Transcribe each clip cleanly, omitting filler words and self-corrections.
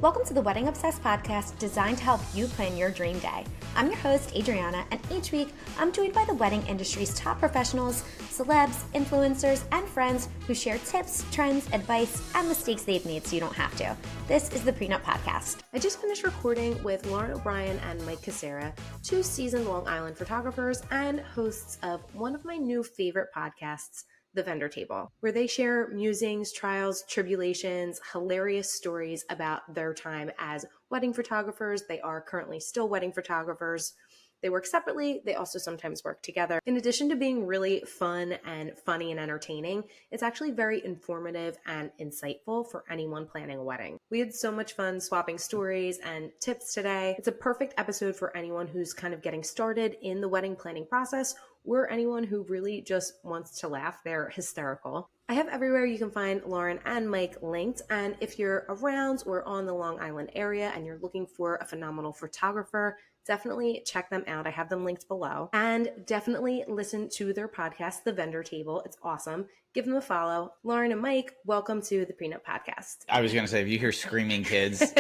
Welcome to the Wedding Obsessed podcast designed to help you plan your dream day. I'm your host, Adriana, and each week I'm joined by the wedding industry's top professionals, celebs, influencers, and friends who share tips, trends, advice, and mistakes they've made so you don't have to. This is the Prenup Podcast. I just finished recording with Lauren O'Brien and Mike Cassara, two seasoned Long Island photographers and hosts of one of my new favorite podcasts, The Vendor Table, where they share musings, trials, tribulations, hilarious stories about their time as wedding photographers. They are currently still wedding photographers. They work separately. They also sometimes work together. In addition to being really fun and funny and entertaining, it's actually very informative and insightful for anyone planning a wedding. We had so much fun swapping stories and tips today. It's a perfect episode for anyone who's kind of getting started in the wedding planning process or anyone who really just wants to laugh. They're hysterical. I have everywhere you can find Lauren and Mike linked, and if you're around or on the Long Island area and you're looking for a phenomenal photographer, definitely check them out. I have them linked below. And definitely listen to their podcast, The Vendor Table. It's awesome. Give them a follow. Lauren and Mike, welcome to the Prenup Podcast. I was going to say, if you hear screaming kids,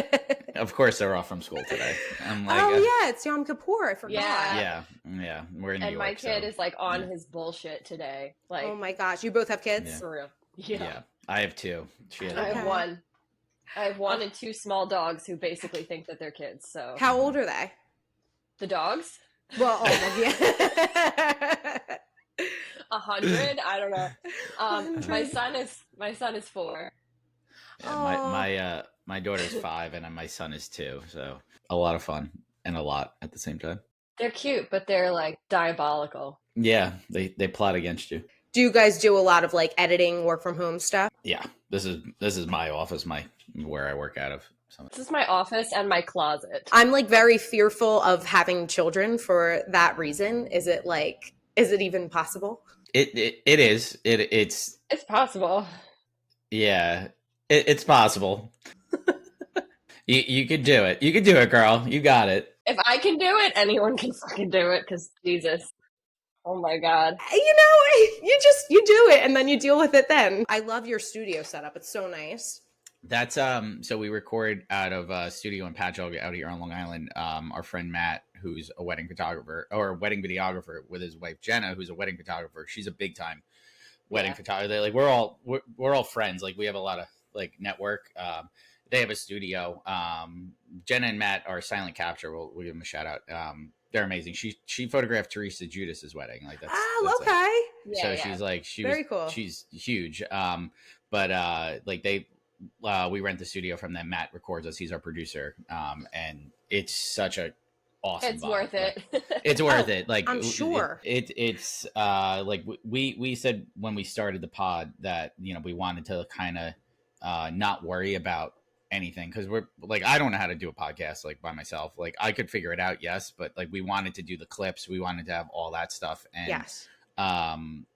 of course they're off from school today. I'm like, yeah, it's Yom Kippur. I forgot. Yeah. We're in New York. My kid is like on his bullshit today. Like, oh my gosh, you both have kids? Yeah. For real. Yeah. I have two. I have one. I have one and two small dogs who basically think that they're kids. So how old are they? The dogs? Well, yeah. 100? I don't know. My son is 4. Yeah, my daughter's 5 and my son is 2. So a lot of fun and a lot at the same time. They're cute, but they're like diabolical. Yeah, they plot against you. Do you guys do a lot of like editing, work from home stuff? Yeah, this is my office, where I work out of. This is my office and my closet. I'm like very fearful of having children for that reason. Is it even possible? It is. It's possible. Yeah, it's possible. You could do it. You could do it, girl. You got it. If I can do it, anyone can fucking do it, because Jesus. Oh my God. You know, you do it and then you deal with it then. I love your studio setup. It's so nice. That's so we record out of a studio in Patchogue out here on Long Island. Our friend Matt, who's a wedding photographer or a wedding videographer, with his wife Jenna, who's a wedding photographer. She's a big time wedding photographer. Like we're all friends. Like we have a lot of like network. They have a studio. Jenna and Matt are silent capture. We'll give them a shout out. They're amazing. She photographed Teresa Judas's wedding. Like that's okay. She's like very cool. She's huge. But like we rent the studio from them. Matt records us. He's our producer. And it's such a awesome. It's worth it. It's worth it. Like I'm sure it's like we said when we started the pod that we wanted to kind of not worry about anything, because we're like, I don't know how to do a podcast like by myself. Like I could figure it out, yes, but like we wanted to do the clips, we wanted to have all that stuff, and yes.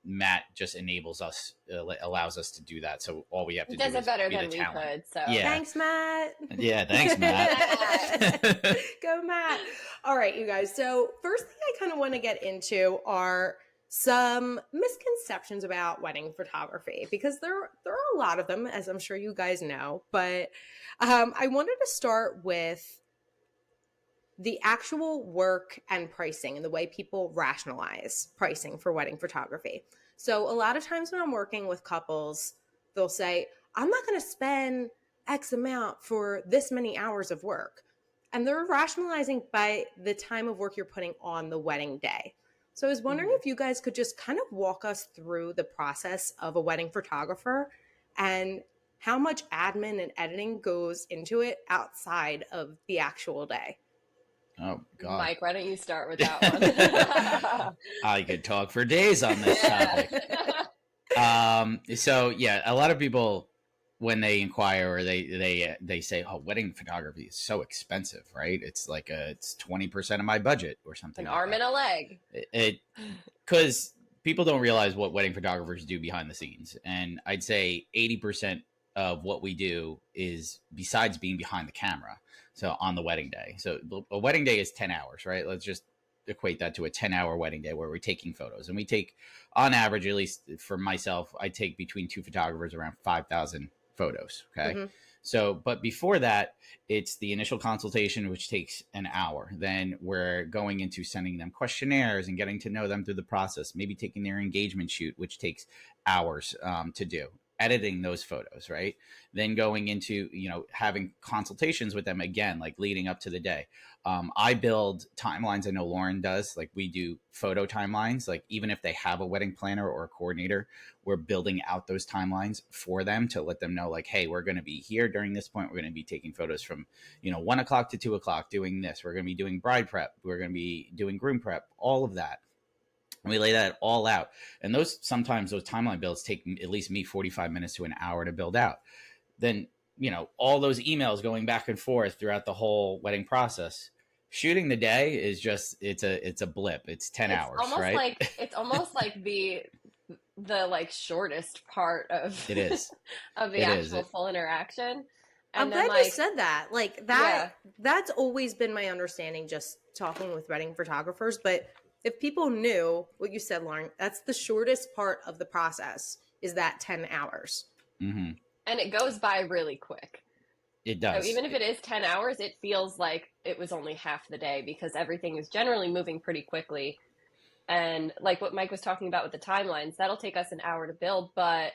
Matt just enables us, allows us to do that. So all we have to do is does it better be than the we talent. could. So Yeah. Thanks, Matt. Yeah, thanks, Matt. Go, Matt. All right, you guys. So first thing I kind of want to get into are some misconceptions about wedding photography, because there are a lot of them, as I'm sure you guys know. But I wanted to start with the actual work and pricing and the way people rationalize pricing for wedding photography. So a lot of times when I'm working with couples, they'll say, I'm not going to spend X amount for this many hours of work. And they're rationalizing by the time of work you're putting on the wedding day. So I was wondering if you guys could just kind of walk us through the process of a wedding photographer and how much admin and editing goes into it outside of the actual day. Oh God, Mike, why don't you start with that one? I could talk for days on this topic. So yeah, a lot of people, when they inquire or they say, "Oh, wedding photography is so expensive, right? It's like it's 20% of my budget or something." An arm and a leg. Because people don't realize what wedding photographers do behind the scenes, and I'd say 80% of what we do is, besides being behind the camera, so on the wedding day. So a wedding day is 10 hours, right? Let's just equate that to a 10-hour wedding day where we're taking photos, and we take, on average, at least for myself, I take between two photographers around 5,000 photos. Okay. So, but before that, it's the initial consultation, which takes an hour. Then we're going into sending them questionnaires and getting to know them through the process, maybe taking their engagement shoot, which takes hours to do, editing those photos, right? Then going into, having consultations with them again, like leading up to the day. I build timelines. I know Lauren does. Like we do photo timelines. Like even if they have a wedding planner or a coordinator, we're building out those timelines for them to let them know, like, hey, we're going to be here during this point. We're going to be taking photos from, 1 o'clock to 2 o'clock doing this. We're going to be doing bride prep. We're going to be doing groom prep, all of that. And we lay that all out. And sometimes those timeline builds take at least me 45 minutes to an hour to build out. Then, all those emails going back and forth throughout the whole wedding process. Shooting the day is just, it's a blip. It's 10 hours, right? It's almost like the like shortest part of it is of the actual full interaction. I'm glad you said that. Like that, that's always been my understanding, just talking with wedding photographers. But if people knew what you said, Lauren, that's the shortest part of the process, is that 10 hours. Mm-hmm. And it goes by really quick. It does. So even if it is 10 hours, it feels like it was only half the day, because everything is generally moving pretty quickly. And like what Mike was talking about with the timelines, that'll take us an hour to build, but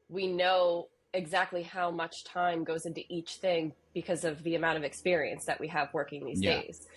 we know exactly how much time goes into each thing because of the amount of experience that we have working these days.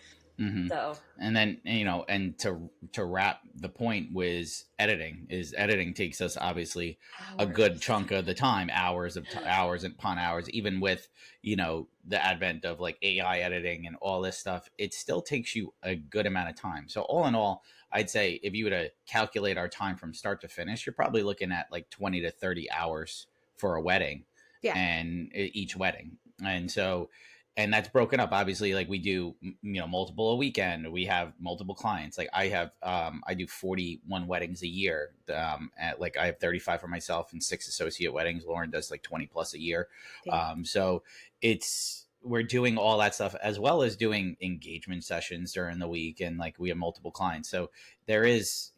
Mm-hmm. So, and then, and to wrap the point was editing takes us obviously a good chunk of the time, hours upon hours, even with, the advent of like AI editing and all this stuff, it still takes you a good amount of time. So all in all, I'd say if you were to calculate our time from start to finish, you're probably looking at like 20 to 30 hours for a wedding, and each wedding. And that's broken up. Obviously, like we do, multiple a weekend. We have multiple clients. Like I do 41 weddings a year. I have 35 for myself and 6 associate weddings. Lauren does like 20 plus a year. So we're doing all that stuff, as well as doing engagement sessions during the week. And like we have multiple clients. So there is,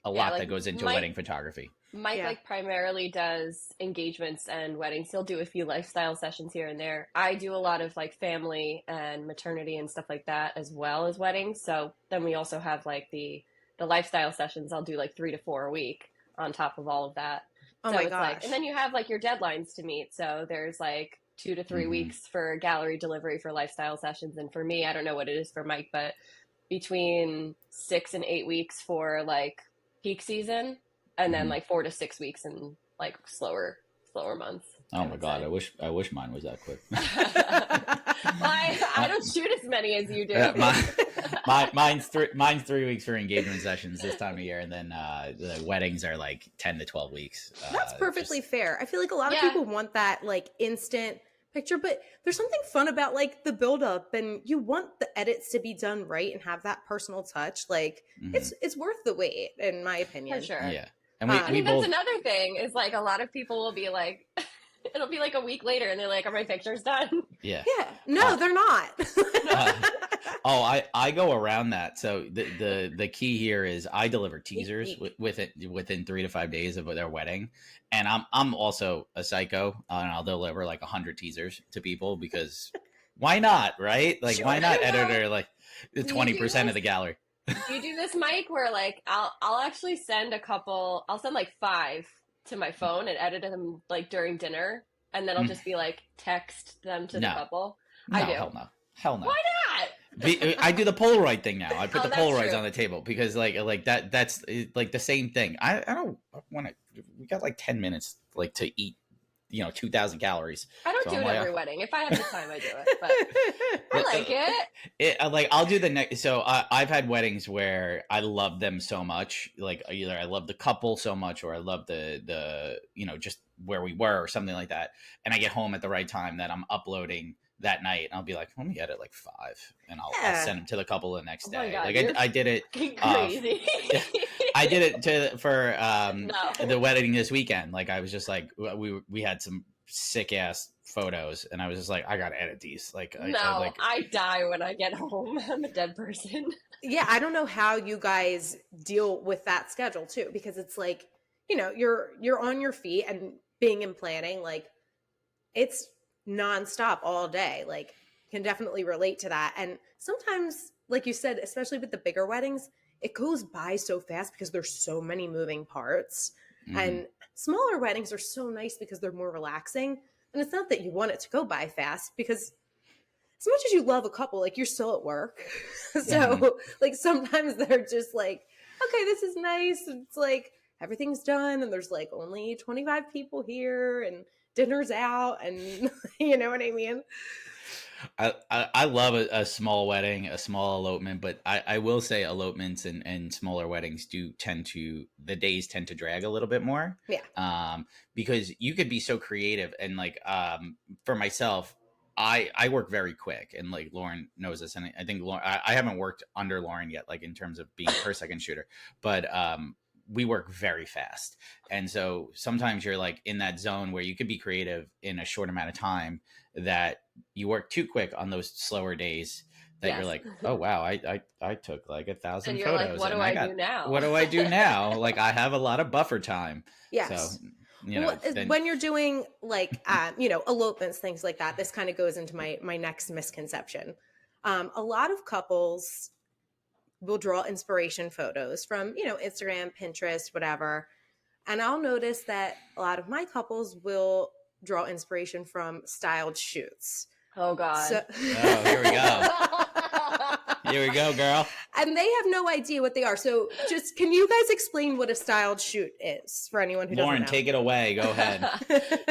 a lot that goes into wedding photography. Mike primarily does engagements and weddings. He'll do a few lifestyle sessions here and there. I do a lot of like family and maternity and stuff like that, as well as weddings. So then we also have like the lifestyle sessions. I'll do like 3 to 4 a week on top of all of that. Oh my gosh. And then you have like your deadlines to meet. So there's like 2 to 3 weeks for gallery delivery for lifestyle sessions. And for me, I don't know what it is for Mike, but between 6 and 8 weeks for like peak season. And then like 4 to 6 weeks in like slower months. Oh my God. I wish mine was that quick. I don't shoot as many as you do. Mine's 3 weeks for engagement sessions this time of year. And then the weddings are like 10 to 12 weeks. That's perfectly fair. I feel like a lot of people want that like instant picture, but there's something fun about like the build up, and you want the edits to be done right and have that personal touch. Like it's worth the wait, in my opinion. For sure. Yeah. And I that's another thing, is like a lot of people will be like, it'll be like a week later and they're like, are my pictures done? Yeah. Yeah. No, they're not. I go around that. So the key here is I deliver teasers within 3 to 5 days of their wedding. And I'm also a psycho, and I'll deliver like 100 teasers to people, because why not? Right? Like, why not editor like 20% of the gallery? Do you do this, Mike, where like I'll actually send I'll send like 5 to my phone and edit them like during dinner, and then I'll just be like text them to the couple? No, I do. Hell no. Why not? I do the Polaroid thing now. I put the Polaroids true. on the table, because like that's like the same thing. I don't want to. We got like 10 minutes like to eat, 2,000 calories. I don't do it every wedding. If I have the time, I do it. But I like it. I'll do the next. So I've had weddings where I love them so much. Like either I love the couple so much, or I love the just where we were, or something like that. And I get home at the right time that I'm uploading that night, and I'll be like, let me edit like 5, and I'll send them to the couple the next day. God, like I did it crazy. I did it for the wedding this weekend. Like I was just like, we had some sick ass photos, and I was just like, I gotta edit these. Like I die when I get home. I'm a dead person. Yeah, I don't know how you guys deal with that schedule too, because it's like, you're on your feet, and being in planning, like it's nonstop all day. Like, can definitely relate to that. And sometimes, like you said, especially with the bigger weddings, it goes by so fast because there's so many moving parts. And smaller weddings are so nice because they're more relaxing. And it's not that you want it to go by fast, because as much as you love a couple, like, you're still at work. So like sometimes they're just like, okay, this is nice. It's like everything's done and there's like only 25 people here and dinner's out, and you know what I mean? I love a small wedding, a small elopement, but I will say elopements and smaller weddings the days tend to drag a little bit more. Yeah. Because you could be so creative, and like, for myself, I work very quick, and like Lauren knows this, and I think Lauren, I haven't worked under Lauren yet, like in terms of being a per second shooter, but we work very fast. And so sometimes you're like in that zone where you could be creative in a short amount of time, that you work too quick on those slower days, that you're like, oh wow, I took like 1,000 photos. Like, what do I do now? What do I do now? Like, I have a lot of buffer time. Yes. So, you know, when you're doing like, you know, elopements, things like that, this kind of goes into my next misconception. A lot of couples will draw inspiration photos from, you know, Instagram, Pinterest, whatever. And I'll notice that a lot of my couples will draw inspiration from styled shoots. Oh God. Oh, here we go. Here we go, girl. And they have no idea what they are. So just, can you guys explain what a styled shoot is for anyone who doesn't know? Lauren, take it away. Go ahead.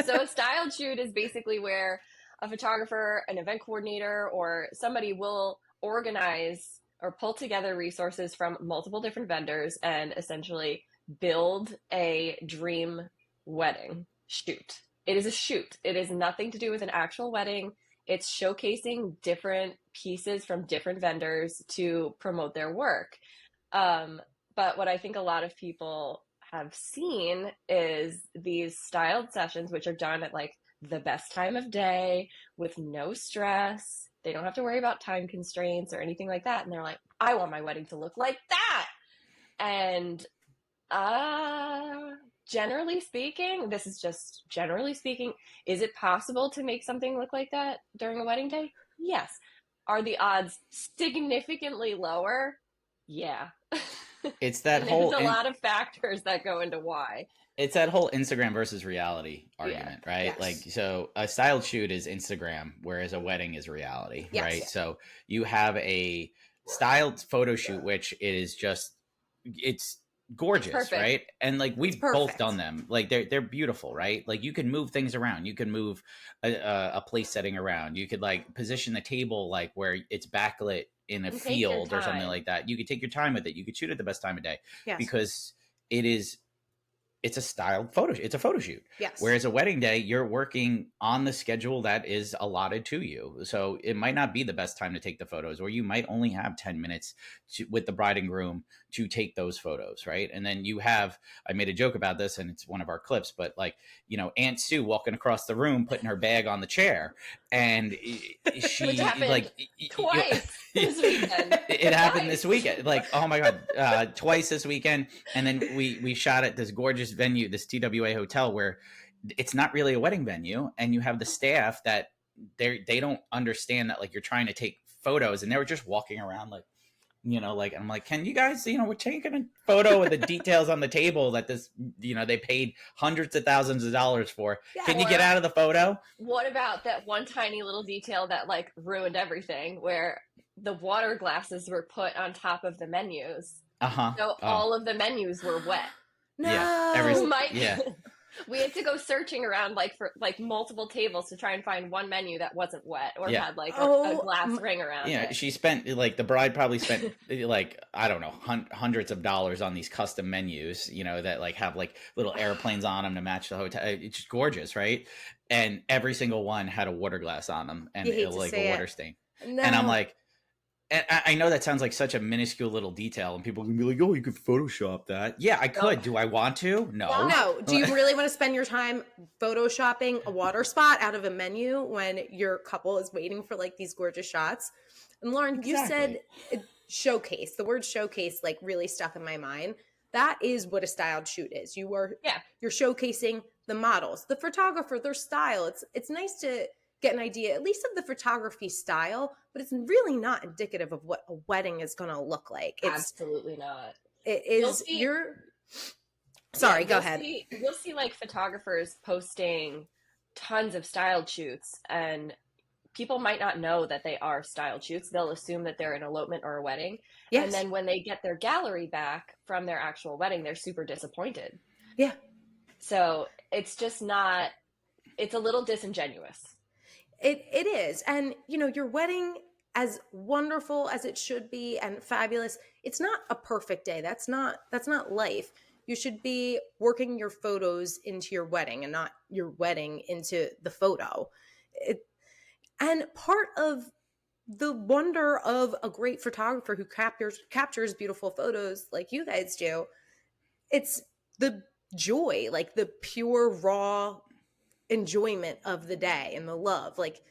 So a styled shoot is basically where a photographer, an event coordinator, or somebody will organize or pull together resources from multiple different vendors and essentially build a dream wedding shoot. It is a shoot. It is nothing to do with an actual wedding. It's showcasing different pieces from different vendors to promote their work. But what I think a lot of people have seen is these styled sessions, which are done at like the best time of day with no stress. They don't have to worry about time constraints or anything like that. And they're like, I want my wedding to look like that. And generally speaking, this is just generally speaking, is it possible to make something look like that during a wedding day? Yes. Are the odds significantly lower? Yeah. It's that whole... There's a lot of factors that go into why. It's that whole Instagram versus reality argument, right? Yes. Like, so a styled shoot is Instagram, whereas a wedding is reality, Yes. right? So you have a styled photo shoot, which is just, it's gorgeous, right? And like, we've both done them. Like, they're beautiful, right? Like, you can move things around. You can move a place setting around. You could like position the table like where it's backlit in a field or something like that. You could take your time with it. You could shoot at the best time of day, because it's a styled photo. It's a photo shoot. Yes. Whereas a wedding day, you're working on the schedule that is allotted to you. So it might not be the best time to take the photos, or you might only have 10 minutes with the bride and groom to take those photos, right? And then you have, I made a joke about this and it's one of our clips, but like, you know, Aunt Sue walking across the room, putting her bag on the chair, and she like twice this weekend. It happened this weekend. Like, oh my God, twice this weekend. And then we shot at this gorgeous venue, this TWA hotel, where it's not really a wedding venue, and you have the staff that they don't understand that like you're trying to take photos, and they were just walking around like, you know, like, I'm like, can you guys, you know, we're taking a photo with the details on the table that this, you know, they paid hundreds of thousands of dollars for. Yeah, can you get out of the photo? What about that one tiny little detail that like ruined everything, where the water glasses were put on top of the menus? So all of the menus were wet. No. Yeah. We had to go searching around like for like multiple tables to try and find one menu that wasn't wet or had like a glass ring around it. Yeah, she spent like, the bride probably spent like, I don't know, hundreds of dollars on these custom menus, you know, that like have like little airplanes on them to match the hotel. It's just gorgeous, right? And every single one had a water glass on them and like a water stain. No. And I'm like, and I know that sounds like such a minuscule little detail, and people can be like, oh, you could Photoshop that. Yeah, I could. Do I want to? No. No. Do you really want to spend your time Photoshopping a water spot out of a menu when your couple is waiting for like these gorgeous shots? And Lauren, you said showcase. The word showcase like really stuck in my mind. That is what a styled shoot is. You're showcasing the models, the photographer, their style. It's nice to get an idea, at least of the photography style, but it's really not indicative of what a wedding is going to look like. It's absolutely not. It is Sorry, go ahead. You'll see like photographers posting tons of styled shoots, and people might not know that they are styled shoots. They'll assume that they're an elopement or a wedding. Yes. And then when they get their gallery back from their actual wedding, they're super disappointed. Yeah. So it's just not, it's a little disingenuous. It is. And, you know, your wedding, as wonderful as it should be and fabulous, it's not a perfect day. That's not life. You should be working your photos into your wedding and not your wedding into the photo. And part of the wonder of a great photographer who captures beautiful photos like you guys do, it's the joy, like the pure, raw enjoyment of the day and the love. Like,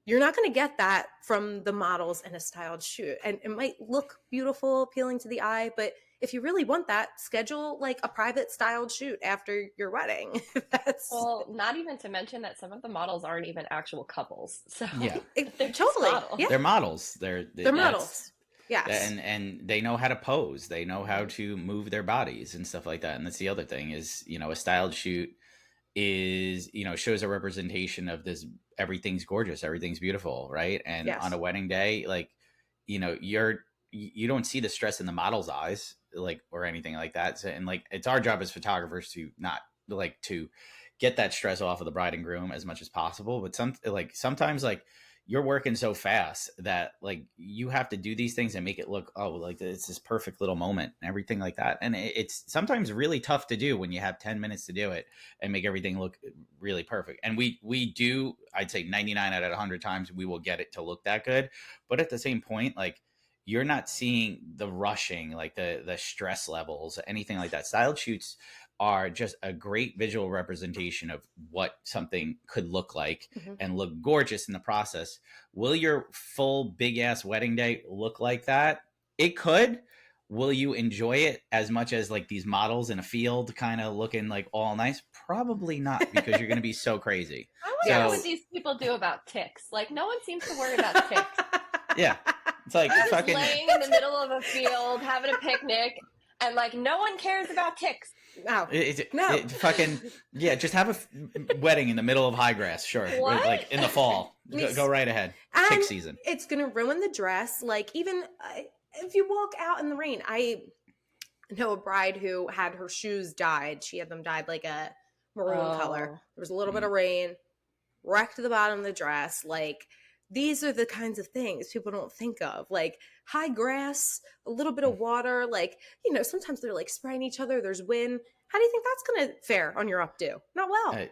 you're not going to get that from the models in a styled shoot. And it might look beautiful, appealing to the eye, but if you really want that, schedule like a private styled shoot after your wedding. Well, not even to mention that some of the models aren't even actual couples. So yeah, they're totally models. Yeah. They're models. They're models. Yes. And they know how to pose. They know how to move their bodies and stuff like that. And that's the other thing is, you know, a styled shoot is, you know, shows a representation of this, everything's gorgeous, everything's beautiful, right? And on a wedding day, like, you know, you don't see the stress in the model's eyes, like, or anything like that. So, and like, it's our job as photographers to not like to get that stress off of the bride and groom as much as possible. But sometimes like you're working so fast that like you have to do these things and make it look, oh, like it's this perfect little moment and everything like that. And it's sometimes really tough to do when you have 10 minutes to do it and make everything look really perfect. And we do, I'd say 99 out of 100 times we will get it to look that good. But at the same point, like, you're not seeing the rushing, like the stress levels, anything like that. Styled shoots are just a great visual representation of what something could look like and look gorgeous in the process. Will your full big ass wedding day look like that? It could. Will you enjoy it as much as like these models in a field kind of looking like all nice? Probably not, because you're going to be so crazy. I wonder what these people do about ticks. Like, no one seems to worry about ticks. Yeah. It's like just fucking laying in the middle of a field, having a picnic, and like no one cares about ticks. No, fucking yeah. Just have a wedding in the middle of high grass, sure. What? Like in the fall. Go right ahead. Tick season. It's gonna ruin the dress. Like, even if you walk out in the rain, I know a bride who had her shoes dyed. She had them dyed like a maroon color. There was a little bit of rain, wrecked the bottom of the dress. Like, these are the kinds of things people don't think of, like high grass, a little bit of water. Like, you know, sometimes they're like spraying each other. There's wind. How do you think that's going to fare on your updo? Not well.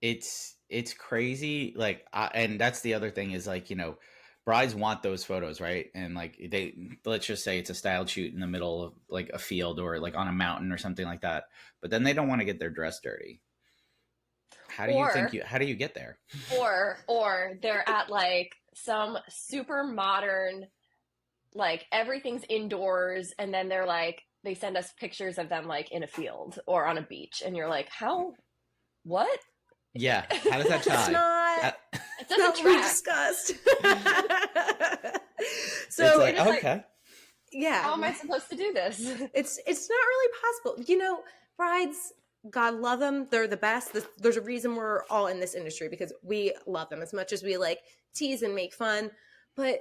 It's crazy. Like, and that's the other thing is like, you know, brides want those photos, right? And like let's just say it's a styled shoot in the middle of like a field or like on a mountain or something like that. But then they don't want to get their dress dirty. How do you get there? Or they're at like some super modern, like everything's indoors, and then they're like, they send us pictures of them like in a field or on a beach, and you're like, what? Yeah, how does that tie? It doesn't track. We discussed. So it's like, okay. Yeah. How am I supposed to do this? It's not really possible. You know, brides, God love them. They're the best. There's a reason we're all in this industry, because we love them as much as we like tease and make fun. But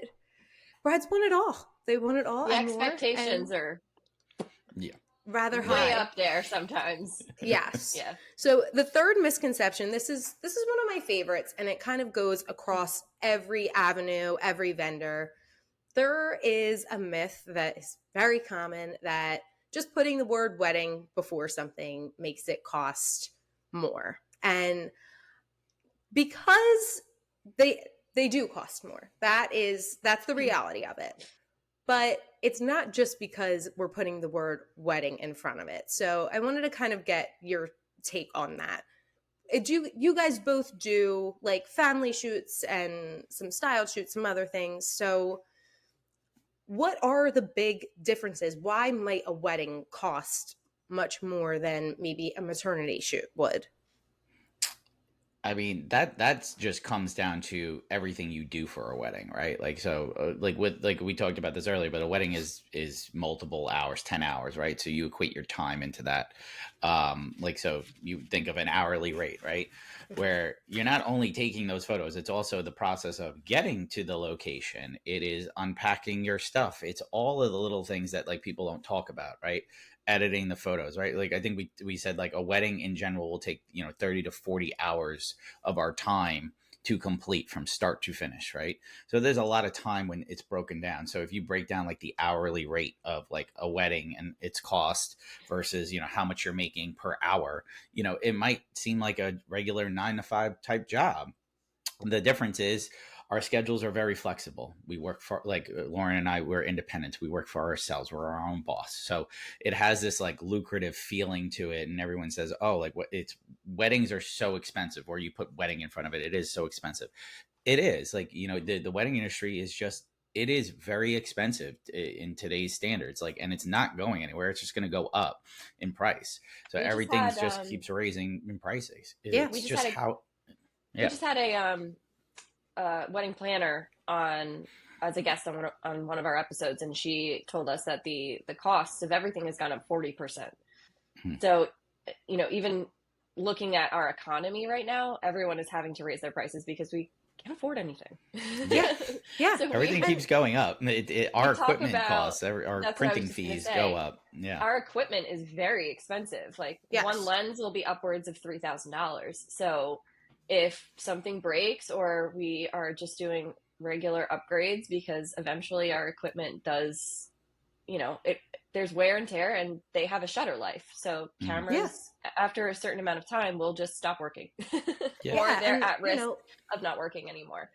brides want it all. They want it all. The expectations are rather high. Way up there sometimes. Yes. Yeah. So the third misconception, this is one of my favorites, and it kind of goes across every avenue, every vendor. There is a myth that is very common that just putting the word wedding before something makes it cost more. And because they do cost more. That's the reality of it. But it's not just because we're putting the word wedding in front of it. So I wanted to kind of get your take on that. You guys both do like family shoots and some styled shoots, some other things. So what are the big differences? Why might a wedding cost much more than maybe a maternity shoot would? I mean, that's just comes down to everything you do for a wedding, right? Like, so like we talked about this earlier, but a wedding is multiple hours, 10 hours, right? So you equate your time into that. Like, so you think of an hourly rate, right? Where you're not only taking those photos, it's also the process of getting to the location. It is unpacking your stuff. It's all of the little things that like people don't talk about, right? Editing the photos, right? Like I think we said like a wedding in general will take, 30 to 40 hours of our time to complete from start to finish, right? So there's a lot of time when it's broken down. So if you break down like the hourly rate of like a wedding and its cost versus, how much you're making per hour, it might seem like a regular 9 to 5 type job. The difference is our schedules are very flexible. We work for like Lauren and I, we're independent. We work for ourselves. We're our own boss. So it has this like lucrative feeling to it. And everyone says, oh, like what it's weddings are so expensive, or you put wedding in front of it. It is so expensive. It is like, the wedding industry is just, it is very expensive in today's standards. Like, and it's not going anywhere. It's just going to go up in price. So everything just keeps raising in prices. Yeah. It's just how, we just had a wedding planner on as a guest on one of our episodes, and she told us that the cost of everything has gone up 40%. So, even looking at our economy right now, everyone is having to raise their prices because we can't afford anything. Yeah. So everything keeps going up. Our equipment costs, our printing fees go up. Yeah. Our equipment is very expensive. Like one lens will be upwards of $3,000. So if something breaks or we are just doing regular upgrades, because eventually our equipment does, there's wear and tear and they have a shutter life. So cameras after a certain amount of time will just stop working or they're at risk of not working anymore.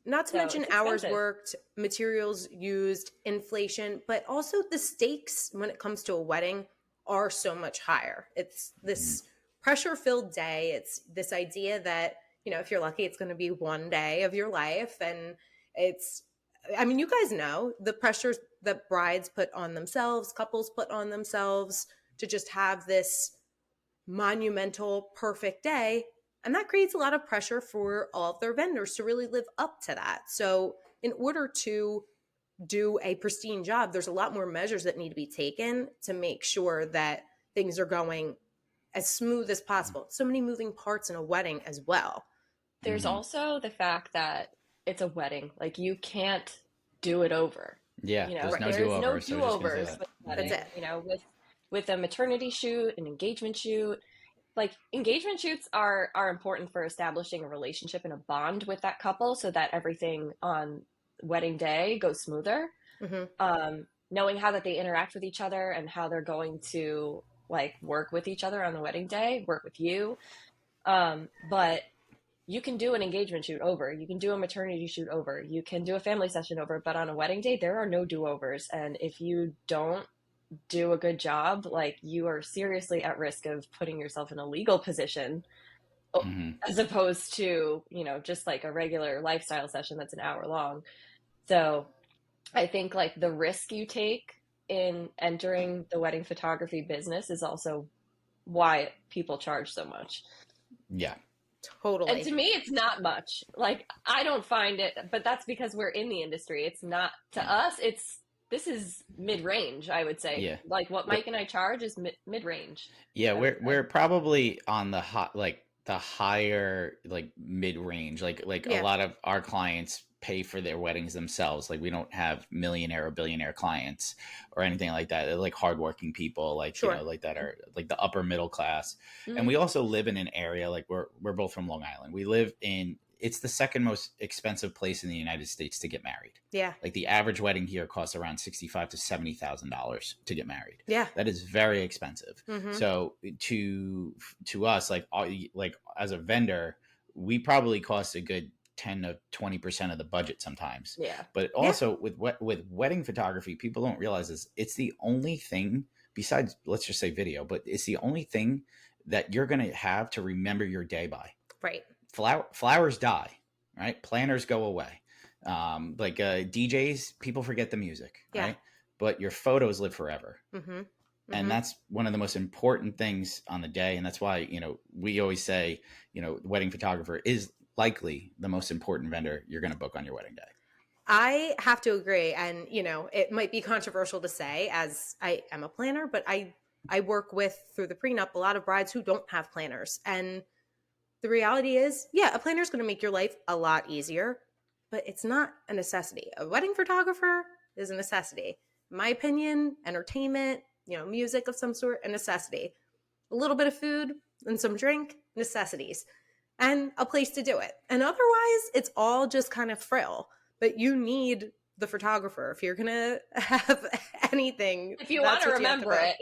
Not to mention hours worked, materials used, inflation, but also the stakes when it comes to a wedding are so much higher. It's this pressure-filled day. It's this idea that, if you're lucky, it's going to be one day of your life. And you guys know the pressures that brides put on themselves, couples put on themselves to just have this monumental, perfect day. And that creates a lot of pressure for all of their vendors to really live up to that. So in order to do a pristine job, there's a lot more measures that need to be taken to make sure that things are going as smooth as possible. So many moving parts in a wedding as well. There's also the fact that it's a wedding. Like you can't do it over. Yeah, there's no do-overs with wedding. That's it. With a maternity shoot, an engagement shoot, like engagement shoots are important for establishing a relationship and a bond with that couple so that everything on wedding day goes smoother. Knowing how that they interact with each other and how they're going to like work with each other on the wedding day, work with you. But you can do an engagement shoot over, you can do a maternity shoot over, you can do a family session over, but on a wedding day, there are no do-overs. And if you don't do a good job, like you are seriously at risk of putting yourself in a legal position as opposed to, just like a regular lifestyle session that's an hour long. So I think like the risk you take in entering the wedding photography business is also why people charge so much. Yeah. Totally. And to me, it's not much. Like, I don't find it, but that's because we're in the industry. It's not, to us, this is mid-range, I would say. Yeah. Like what Mike and I charge is mid-range. Yeah, we're probably on the higher like mid-range. Like a lot of our clients pay for their weddings themselves. Like we don't have millionaire or billionaire clients or anything like that. They're like hardworking people, like like that are like the upper middle class. And we also live in an area like we're both from Long Island. We live in it's the second most expensive place in the United States to get married. Yeah. Like the average wedding here costs around $65,000 to $70,000 to get married. Yeah. That is very expensive. So to us, like as a vendor, we probably cost a good 10 to 20% of the budget sometimes. Yeah. But also with wedding photography, people don't realize this. It's the only thing besides, let's just say video, but it's the only thing that you're going to have to remember your day by. Right. Flowers die, right? Planners go away. DJs, people forget the music, right? But your photos live forever. And that's one of the most important things on the day. And that's why, we always say, the wedding photographer is likely the most important vendor you're going to book on your wedding day. I have to agree. And, it might be controversial to say, as I am a planner, but I work with, through the prenup, a lot of brides who don't have planners. And the reality is, a planner is going to make your life a lot easier, but it's not a necessity. A wedding photographer is a necessity. In my opinion, entertainment, music of some sort, a necessity. A little bit of food and some drink, necessities. And a place to do it. And otherwise, it's all just kind of frill. But you need the photographer if you're going to have anything. If you want to remember it.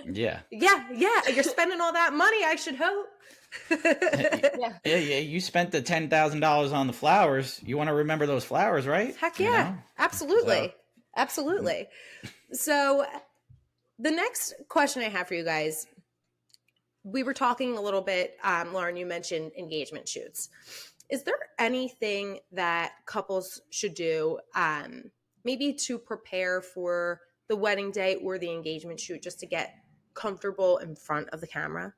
Yeah. Yeah. You're spending all that money, I should hope. Yeah. You spent the $10,000 on the flowers. You want to remember those flowers, right? Heck yeah. Absolutely. Absolutely. So the next question I have for you guys, we were talking a little bit, Lauren, you mentioned engagement shoots. Is there anything that couples should do maybe to prepare for the wedding day or the engagement shoot just to get comfortable in front of the camera?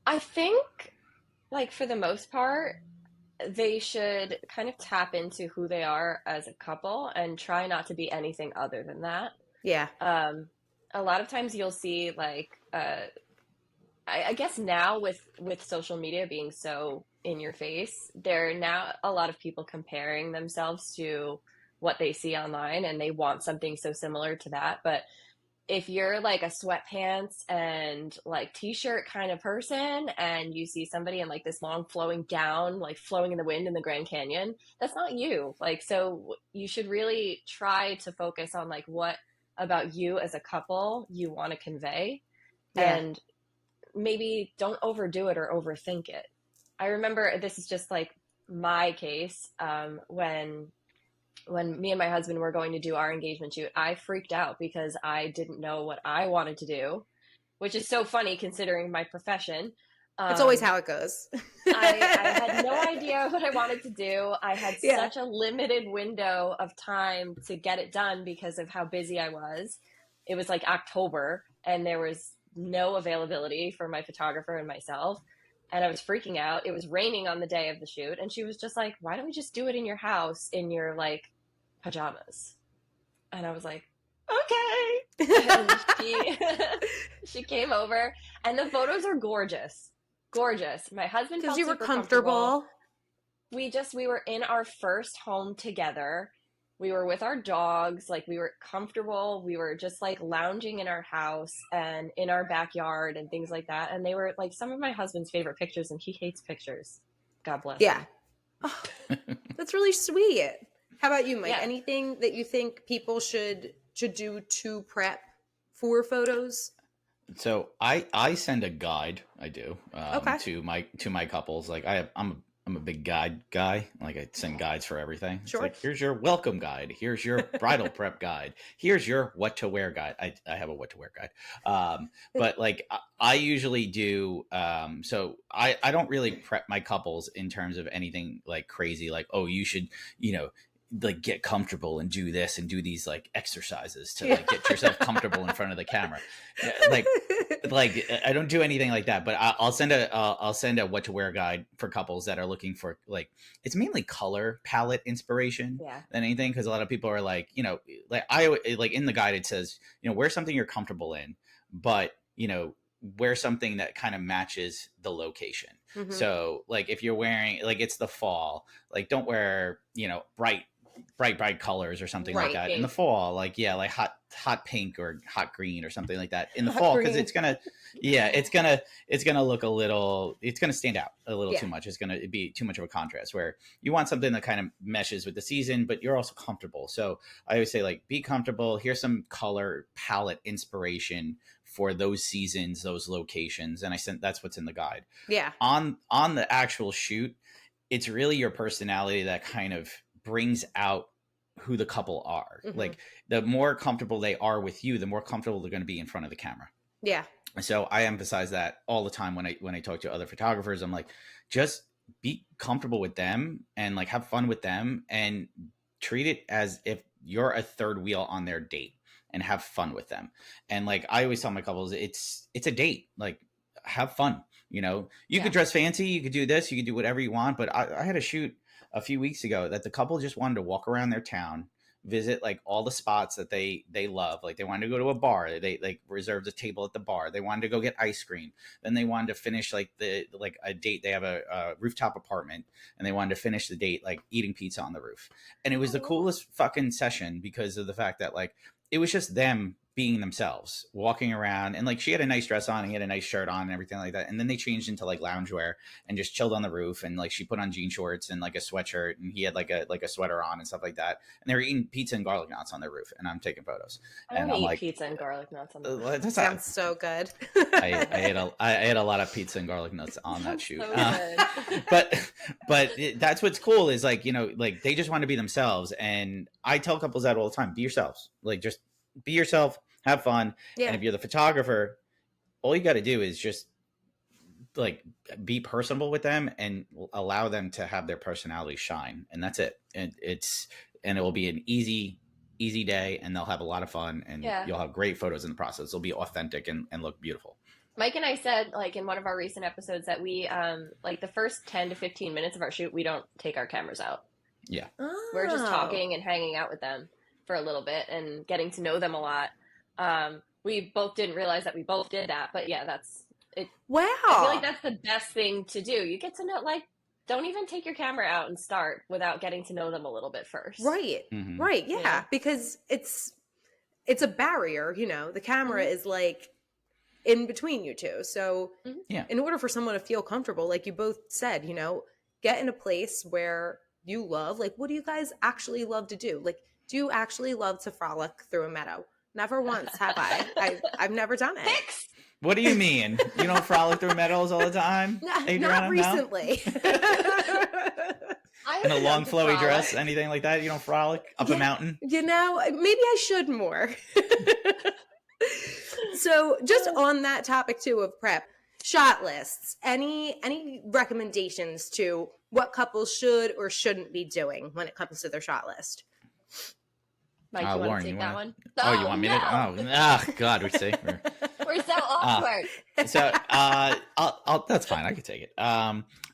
I think, for the most part, they should kind of tap into who they are as a couple and try not to be anything other than that. Yeah. A lot of times you'll see, I guess now with social media being so in your face, there are now a lot of people comparing themselves to what they see online, and they want something so similar to that. But if you're a sweatpants and t-shirt kind of person, and you see somebody in this long flowing gown, flowing in the wind in the Grand Canyon, that's not you. So you should really try to focus on what about you as a couple you want to convey, and maybe don't overdo it or overthink it. I remember, this is just my case, when me and my husband were going to do our engagement shoot, I freaked out because I didn't know what I wanted to do, which is so funny considering my profession. That's always how it goes. I had no idea what I wanted to do. I had such a limited window of time to get it done because of how busy I was. It was October, and there was no availability for my photographer and myself. And I was freaking out. It was raining on the day of the shoot. And she was just like, why don't we just do it in your house in your pajamas? And I was like, okay. And she came over, and the photos are gorgeous. Gorgeous. My husband felt because you were super comfortable. We were in our first home together. We were with our dogs. We were comfortable. We were just lounging in our house and in our backyard and things like that. And they were some of my husband's favorite pictures, and he hates pictures. God bless him. Oh, that's really sweet. How about you, Mike? Yeah. Anything that you think people should do to prep for photos? So I send a guide. I do okay. to my couples. I'm a big guide guy. I send guides for everything. Sure. It's here's your welcome guide. Here's your bridal prep guide. Here's your what to wear guide. I have a what to wear guide. But I usually do. So I don't really prep my couples in terms of anything crazy. Oh, you should, get comfortable and do this and do these exercises to get yourself comfortable in front of the camera. I don't do anything like that, but I'll send a what to wear guide for couples that are looking for it's mainly color palette inspiration than anything. Cause a lot of people are I in the guide, it says, wear something you're comfortable in, but wear something that kind of matches the location. Mm-hmm. So if you're wearing, it's the fall, don't wear, bright colors or something like that in the fall, hot pink or hot green or something like that in the fall, because it's gonna look it's gonna stand out a little too much. It's gonna be too much of a contrast, where you want something that kind of meshes with the season, but you're also comfortable. So I always say be comfortable. Here's some color palette inspiration for those seasons, those locations, and that's what's in the guide. On the actual shoot, it's really your personality that kind of brings out who the couple are. Mm-hmm. The more comfortable they are with you, the more comfortable they're going to be in front of the camera. Yeah. So I emphasize that all the time when I talk to other photographers. I'm just be comfortable with them and have fun with them, and treat it as if you're a third wheel on their date. and have fun with them. And like I always tell my couples, it's a date. Like have fun. You know, you could dress fancy, you could do this, you could do whatever you want. But I had a shoot a few weeks ago that the couple just wanted to walk around their town, visit like all the spots that they love. Like they wanted to go to a bar, they like reserved a table at the bar, they wanted to go get ice cream, then they wanted to finish like a date. They have a rooftop apartment, and they wanted to finish the date like eating pizza on the roof. And it was the coolest fucking session because of the fact that like it was just them being themselves, walking around. And like she had a nice dress on, he had a nice shirt on and everything like that. And then they changed into like loungewear and just chilled on the roof. And like she put on jean shorts and like a sweatshirt, and he had like a sweater on and stuff like that. And they were eating pizza and garlic knots on their roof. And I'm taking photos. I'm like, pizza and garlic nuts on the roof. That sounds so good. I ate a lot of pizza and garlic nuts on that shoot. So But that's what's cool is like, you know, like they just want to be themselves. And I tell couples that all the time, be yourselves. Like just be yourself, have fun. Yeah. And if you're the photographer, all you got to do is just like be personable with them and allow them to have their personality shine. And that's it. And it will be an easy day, and they'll have a lot of fun, and you'll have great photos in the process. They'll be authentic and look beautiful. Mike and I said, like in one of our recent episodes, that we like the first 10 to 15 minutes of our shoot, we don't take our cameras out. Yeah. We're just talking and hanging out with them for a little bit and getting to know them a lot. We both didn't realize that we both did that, but yeah, that's it. Wow. I feel like that's the best thing to do. You get to know, like, don't even take your camera out and start without getting to know them a little bit first. Right. Mm-hmm. Right. Yeah. Because it's a barrier, you know, the camera is like in between you two. So in order for someone to feel comfortable, like you both said, you know, get in a place where you love, like, what do you guys actually love to do? Like, do you actually love to frolic through a meadow? Never once have I. I've never done it. Fix! What do you mean? You don't frolic through meadows all the time? Not recently. In a long flowy dress, anything like that? You don't frolic up a mountain? You know, maybe I should more. So just on that topic too of prep, shot lists, any recommendations to what couples should or shouldn't be doing when it comes to their shot list? Mike, you want to take that one? Oh, you want me to? Oh, God, we see. We're so awkward. I'll that's fine. I can take it.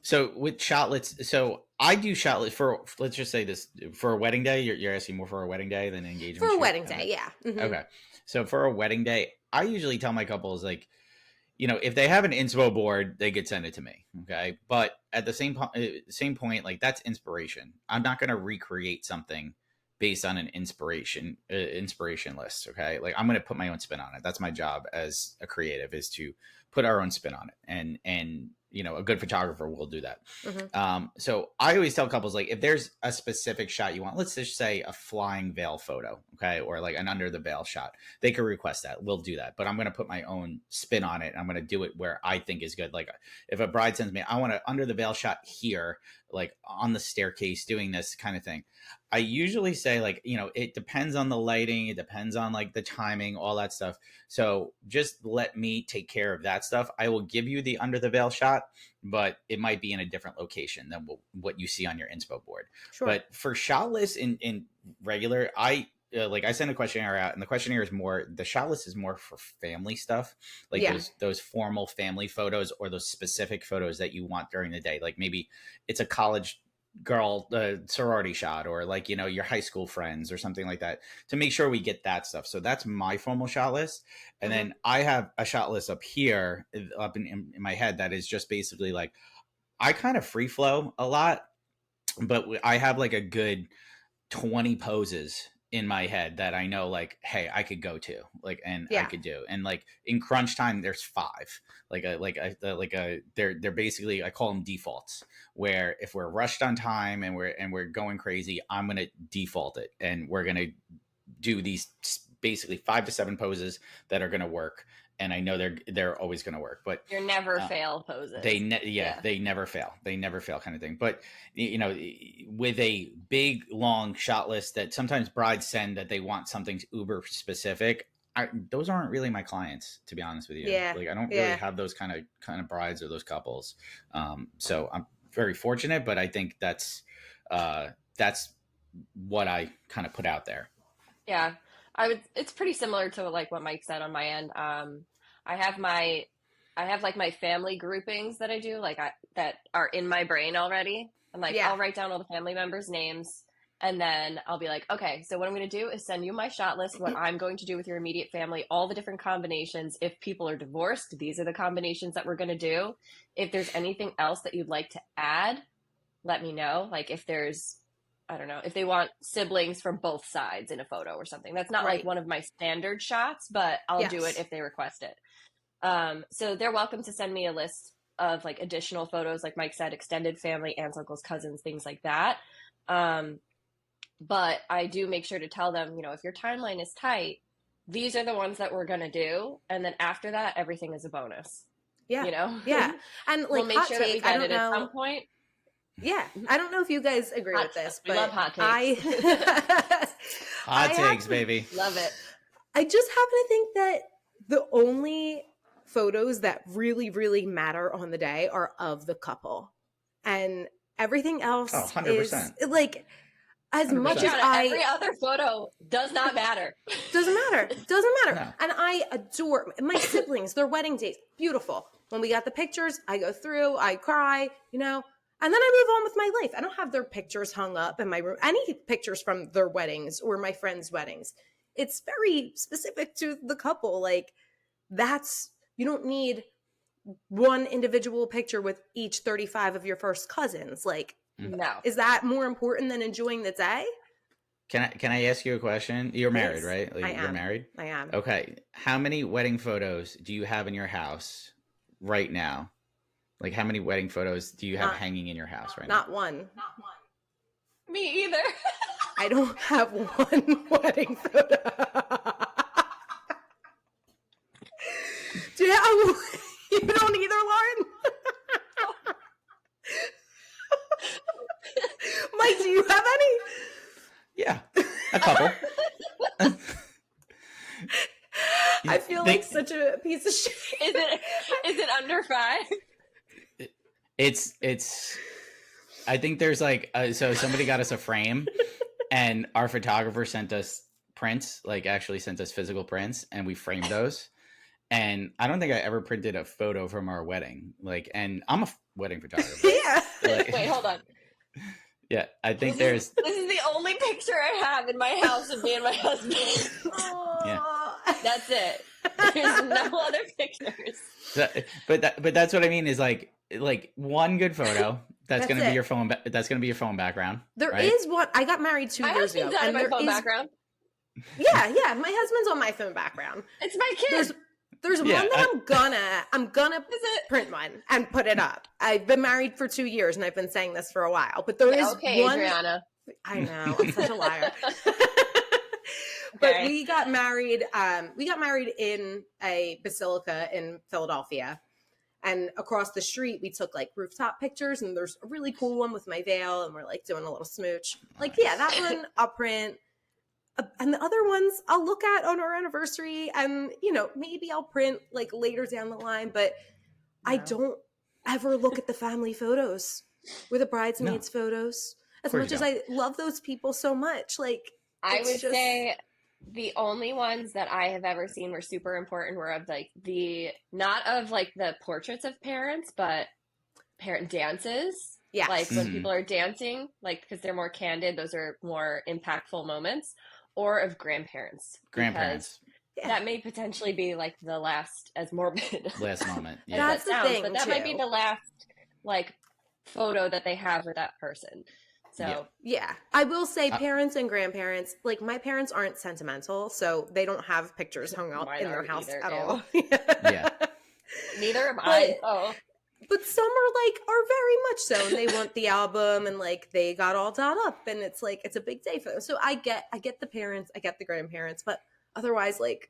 So with shot lists, so I do shot lists for, let's just say this, for a wedding day. You're asking more for a wedding day than an engagement for a shoot? wedding day, yeah. Mm-hmm. Okay. So for a wedding day, I usually tell my couples, like, you know, if they have an inspo board, they could send it to me. Okay. But at the same point, like, that's inspiration. I'm not going to recreate something based on an inspiration list. Okay. Like, I'm going to put my own spin on it. That's my job as a creative, is to put our own spin on it. And, you know, a good photographer will do that. Mm-hmm. So I always tell couples, like, if there's a specific shot you want, let's just say a flying veil photo, okay, or like an under the veil shot, they could request that. We'll do that. But I'm going to put my own spin on it. I'm going to do it where I think is good. Like, if a bride sends me, I want an under the veil shot here, like on the staircase, doing this kind of thing, I usually say, like, you know, it depends on the lighting. It depends on like the timing, all that stuff. So just let me take care of that stuff. I will give you the under the veil shot, but it might be in a different location than what you see on your inspo board. Sure. But for shot lists in regular, I send a questionnaire out, and the questionnaire is more, the shot list is more for family stuff, like those formal family photos, or those specific photos that you want during the day. Like, maybe it's a college girl sorority shot, or like, you know, your high school friends or something like that, to make sure we get that stuff. So that's my formal shot list. And then I have a shot list up here, up in my head, that is just basically like, I kind of free flow a lot, but I have like a good 20 poses in my head that I know, like, hey, I could go to, like, and I could do. And like in crunch time, there's 5, they're basically, I call them defaults, where if we're rushed on time and we're going crazy, I'm going to default it. And we're going to do these basically 5 to 7 poses that are going to work. And I know they're always going to work, but your never fail poses. They never fail. They never fail, kind of thing. But, you know, with a big long shot list that sometimes brides send that they want something uber specific, those aren't really my clients, to be honest with you. Yeah. Like, I don't really have those kind of brides or those couples. So I'm very fortunate, but I think that's what I kind of put out there. Yeah. It's pretty similar to like what Mike said on my end. I have like my family groupings that I do, that are in my brain already. I'm like, I'll write down all the family members' names, and then I'll be like, okay, so what I'm going to do is send you my shot list, what I'm going to do with your immediate family, all the different combinations. If people are divorced, these are the combinations that we're going to do. If there's anything else that you'd like to add, let me know. Like if there's, I don't know, if they want siblings from both sides in a photo or something. That's not like one of my standard shots, but I'll do it if they request it. So they're welcome to send me a list of like additional photos, like Mike said, extended family, aunts, uncles, cousins, things like that. But I do make sure to tell them, you know, if your timeline is tight, these are the ones that we're going to do. And then after that, everything is a bonus. Yeah. You know? Yeah. And like, we'll make sure that we get it at some point. Yeah. I don't know if you guys agree with this, but I love hot takes. Hot takes, baby. Love it. I just happen to think that the only photos that really, really matter on the day are of the couple. And everything else 100%. is like, as 100%. Much as every other photo does not matter. Doesn't matter. No. And I adore my siblings, their wedding dates. Beautiful. When we got the pictures, I go through, I cry, you know, and then I move on with my life. I don't have their pictures hung up in my room, any pictures from their weddings or my friends' weddings. It's very specific to the couple. Like you don't need one individual picture with each 35 of your first cousins. Like, no. Is that more important than enjoying the day? Can I ask you a question? You're married, right? I am. You're married? I am. Okay. How many wedding photos do you have in your house right now? Like, how many wedding photos do you have hanging in your house right now? Not one. Me either. I don't have one wedding photo. You don't either, Lauren? Mike, do you have any? Yeah, a couple. I feel like such a piece of shit. Is it under 5? It's I think there's like so somebody got us a frame and our photographer sent us prints, like actually sent us physical prints, and we framed those. And I don't think I ever printed a photo from our wedding. Like, and I'm a wedding photographer. Yeah. Like, wait, hold on. Yeah, I think this is the only picture I have in my house of me and my husband. Yeah. That's it. There's no other pictures. But that's what I mean is like one good photo. That's gonna be your phone. That's gonna be your phone background. There is one. I got married 2 years ago, and my phone background. Yeah. My husband's on my phone background. It's my kid. There's one that I'm gonna print one and put it up. I've been married for 2 years and I've been saying this for a while, but there is one. Adriana. I know, I'm such a liar. But we got married in a basilica in Philadelphia, and across the street we took like rooftop pictures, and there's a really cool one with my veil, and we're like doing a little smooch. Like, yeah, that one I'll print. And the other ones I'll look at on our anniversary, and, you know, maybe I'll print like later down the line, but I don't ever look at the family photos or the bridesmaids photos as much as I love those people so much. Like, I would say the only ones that I have ever seen were super important were of like not of like the portraits of parents, but parent dances. Yeah. Like when people are dancing, like, because they're more candid, those are more impactful moments. Or of grandparents. That may potentially be like the last, as morbid. Last moment. Yeah. That's the thing. But that might be the last like photo that they have with that person. So yeah. I will say parents and grandparents, like my parents aren't sentimental, so they don't have pictures hung up in their house at all. Yeah. Neither am I. But some are very much so, and they want the album, and like they got all dolled up, and it's like it's a big day for them. So I get the parents, I get the grandparents, but otherwise, like,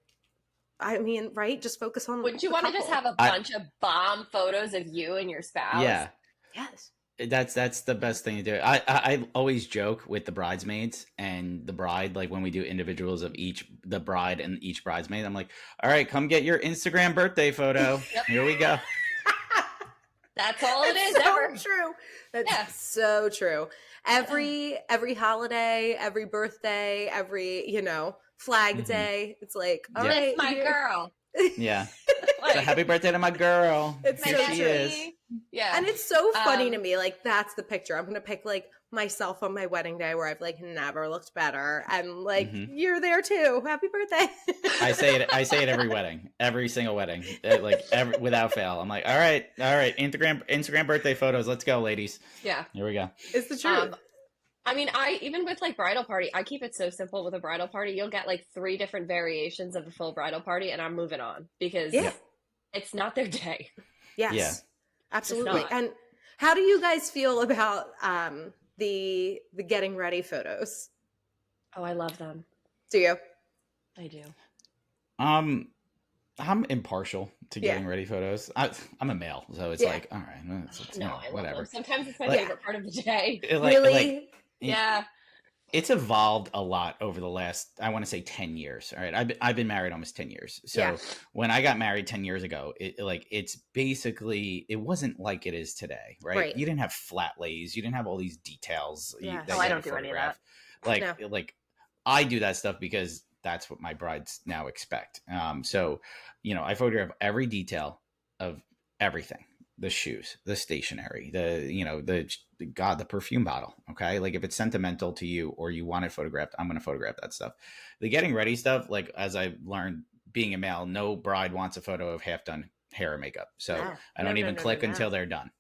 I mean, right? Just focus on. Wouldn't you want to just have a bunch of bomb photos of you and your spouse? Yeah. Yes. That's the best thing to do. I always joke with the bridesmaids and the bride, like when we do individuals of the bride and each bridesmaid, I'm like, all right, come get your Instagram birthday photo. Here we go. That's all it is. So true. That's so true. every holiday, every birthday, every, flag day. It's like, all right, my girl. Yeah. So happy birthday to my girl. It's Here so she true. is. Yeah. And it's so funny to me. Like, that's the picture. I'm going to pick like myself on my wedding day where I've like never looked better. And like, you're there too. Happy birthday. I say it every wedding, every single wedding, without fail. I'm like, all right. Instagram birthday photos. Let's go, ladies. Yeah. Here we go. It's the truth. I mean, even with like bridal party, I keep it so simple with a bridal party. You'll get like 3 different variations of a full bridal party, and I'm moving on because it's not their day. Yes, Yeah. Absolutely. And how do you guys feel about the getting ready photos? Oh, I love them. Do you? I do. I'm impartial to getting ready photos. I'm a male, so it's like, all right, it's whatever. Sometimes it's my favorite part of the day. Really? Yeah. It's evolved a lot over the last, I want to say 10 years. All right. I've been married almost 10 years. So when I got married 10 years ago, it's basically, it wasn't like it is today, right? You didn't have flat lays. You didn't have all these details. I don't do any of that. Like I do that stuff because that's what my brides now expect. So, I photograph every detail of everything. The shoes, the stationery, the perfume bottle. Okay. Like if it's sentimental to you or you want it photographed, I'm going to photograph that stuff. The getting ready stuff, like as I've learned being a male, no bride wants a photo of half done hair or makeup. So I don't even click until they're done.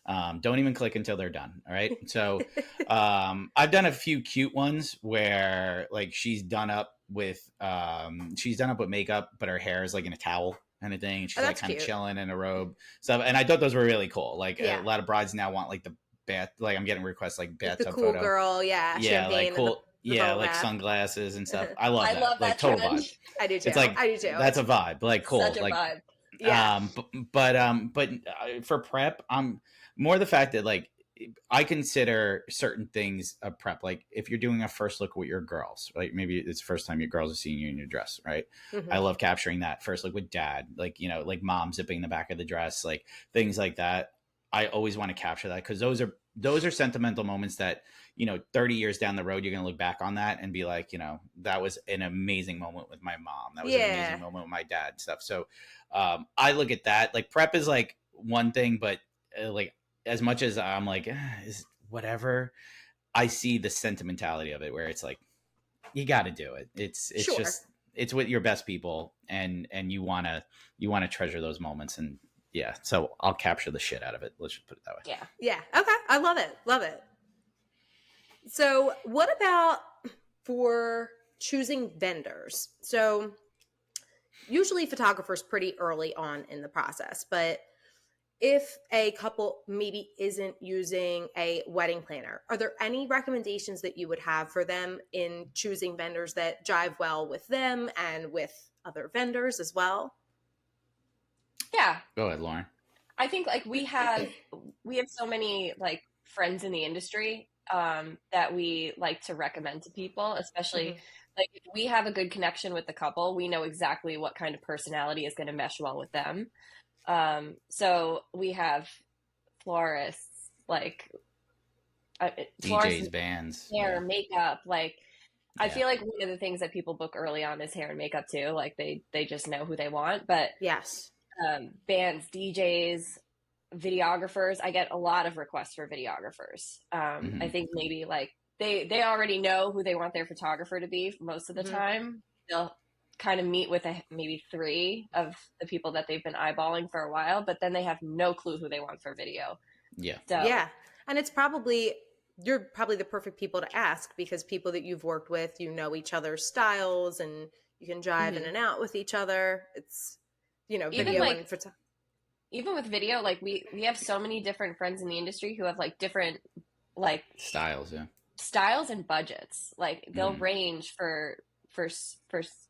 Don't even click until they're done. All right. So I've done a few cute ones where like she's done up with makeup, but her hair is like in a towel. Kind of thing. And she's like kind of chilling in a robe. So, and I thought those were really cool. Like a lot of brides now want like the bath. Like I'm getting requests like bathtub the cool photo. Girl, yeah, like cool, like sunglasses and stuff. I love that. Love like that total trend. vibe. I do too. It's like I do too. That's a vibe. Like cool. Such a like vibe. Yeah. But for prep, I'm more the fact that like I consider certain things a prep. Like if you're doing a first look with your girls, like maybe it's the first time your girls are seeing you in your dress, right? I love capturing that first look with dad, like, like mom zipping the back of the dress, like things like that. I always want to capture that because those are sentimental moments that, 30 years down the road, you're going to look back on that and be like, that was an amazing moment with my mom. That was an amazing moment with my dad and stuff. So I look at that, like prep is like one thing, but like, as much as I'm like, is whatever, I see the sentimentality of it where it's like, you got to do it. It's just, it's with your best people and you want to treasure those moments. And so I'll capture the shit out of it. Let's just put it that way. Yeah. Yeah. Okay. I love it. Love it. So what about for choosing vendors? So usually photographers pretty early on in the process, but if a couple maybe isn't using a wedding planner, are there any recommendations that you would have for them in choosing vendors that jive well with them and with other vendors as well? Yeah. Go ahead, Lauren. I think like we have so many like friends in the industry that we like to recommend to people, especially like if we have a good connection with the couple, we know exactly what kind of personality is going to mesh well with them. So we have florists, like DJs, bands, hair, makeup. Like I feel like one of the things that people book early on is hair and makeup too. Like they just know who they want. But bands, DJs, videographers. I get a lot of requests for videographers. I think maybe like they already know who they want their photographer to be most of the time. They'll kind of meet with maybe 3 of the people that they've been eyeballing for a while, but then they have no clue who they want for video. And it's you're probably the perfect people to ask because people that you've worked with, each other's styles and you can jive in and out with each other. It's video even with video, like we have so many different friends in the industry who have like different like styles and budgets. Like they'll range for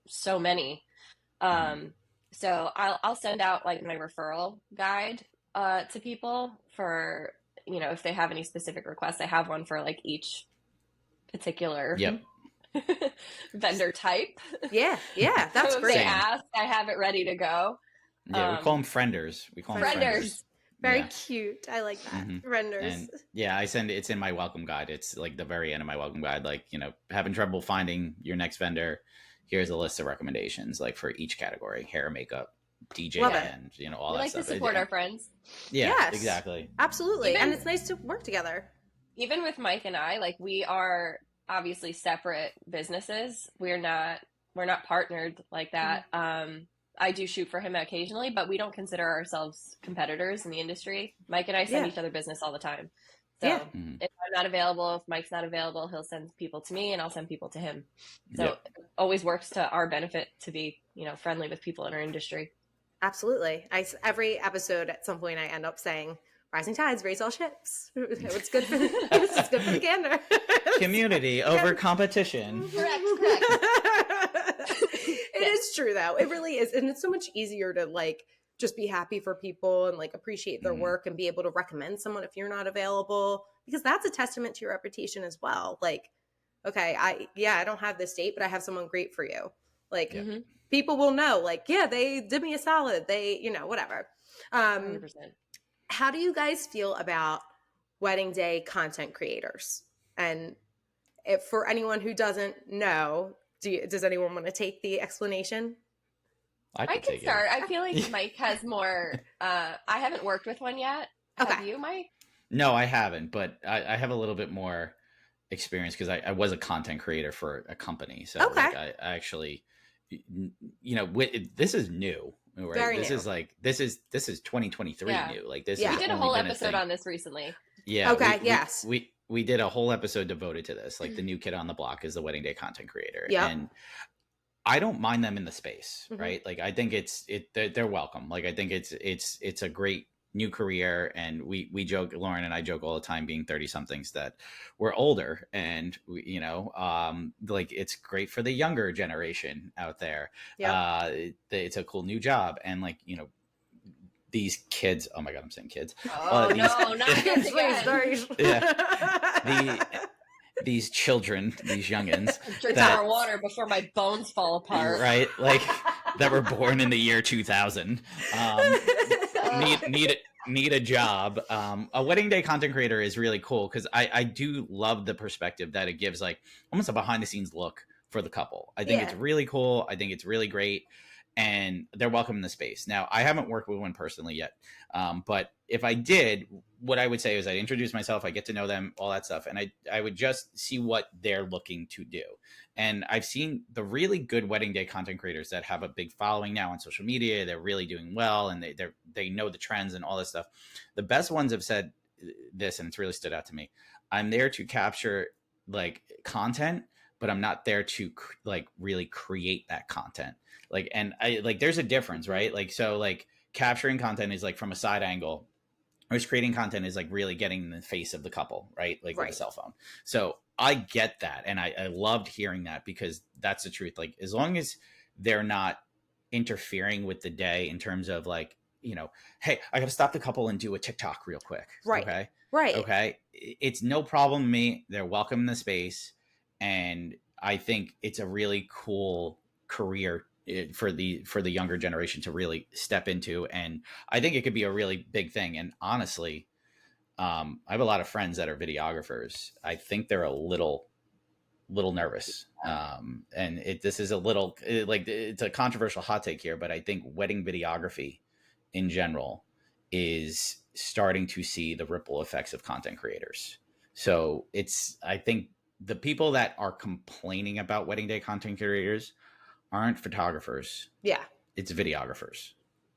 so many. So I'll send out like my referral guide to people for, if they have any specific requests. I have one for like each particular vendor type. Yeah. That's so great. If they ask, I have it ready to go. We call them frienders. We call them frienders. Very cute. I like that. Renders. And yeah, it's in my welcome guide. It's like the very end of my welcome guide. Like, having trouble finding your next vendor, here's a list of recommendations, like for each category: hair, makeup, DJ, and all we that like stuff. To support our friends. Yeah, yes, exactly. Absolutely. And it's nice to work together. Even with Mike and I, like, we are obviously separate businesses. We're not partnered like that. I do shoot for him occasionally, but we don't consider ourselves competitors in the industry. Mike and I send each other business all the time. So if I'm not available, if Mike's not available, he'll send people to me and I'll send people to him. So it always works to our benefit to be, friendly with people in our industry. Absolutely. Every episode at some point I end up saying, rising tides raise all ships. It's good for it's good for the gander. Community over competition. Correct. It is true though. It really is. And it's so much easier to like just be happy for people and like appreciate their work and be able to recommend someone if you're not available, because that's a testament to your reputation as well. Like, okay, I don't have this date, but I have someone great for you. Like people will know, like, yeah, they did me a solid. They, whatever. 100%. How do you guys feel about wedding day content creators? And if for anyone who doesn't know, does anyone want to take the explanation? I can start. I feel like Mike has more. I haven't worked with one yet. Okay. Have you, Mike? No, I haven't, but I have a little bit more experience because I was a content creator for a company. So like, I actually, this is new. Right? Very this new. is like this is 2023 new. Like this. We is did a whole episode on this recently. Yeah. Okay. We did a whole episode devoted to this. Like the new kid on the block is the wedding day content creator. Yeah. And I don't mind them in the space, right? Like I think they're welcome. Like I think it's a great new career, and we joke, Lauren and I joke all the time, being 30 somethings, that we're older, and we, like it's great for the younger generation out there. Yeah. It's a cool new job, and like these kids. Oh my god, I'm saying kids. Oh no, not kids again. Yeah. These children, these youngins, drink more water before my bones fall apart. Right, like that were born in the year 2000. Need a job. A wedding day content creator is really cool because I do love the perspective that it gives, like almost a behind the scenes look for the couple. I think it's really cool. I think it's really great. And they're welcome in the space. Now, I haven't worked with one personally yet, but if I did, what I would say is I'd introduce myself, I get to know them, all that stuff, and I would just see what they're looking to do. And I've seen the really good wedding day content creators that have a big following now on social media. They're really doing well, and they know the trends and all this stuff. The best ones have said this, and it's really stood out to me. I'm there to capture like content, but I'm not there to like really create that content. Like, and I like, there's a difference, right? Like, so like capturing content is like from a side angle, whereas creating content is like really getting in the face of the couple, right? Like with a cell phone. So I get that. And I loved hearing that, because that's the truth. Like, as long as they're not interfering with the day in terms of like, hey, I got to stop the couple and do a TikTok real quick. Right. Okay. Right. Okay. It's no problem to me. They're welcome in the space. And I think it's a really cool career for the younger generation to really step into. And I think it could be a really big thing. And honestly, I have a lot of friends that are videographers. I think they're a little nervous. And this is a little like, it's a controversial hot take here, but I think wedding videography in general is starting to see the ripple effects of content creators. So I think the people that are complaining about wedding day content creators aren't photographers. Yeah. It's videographers.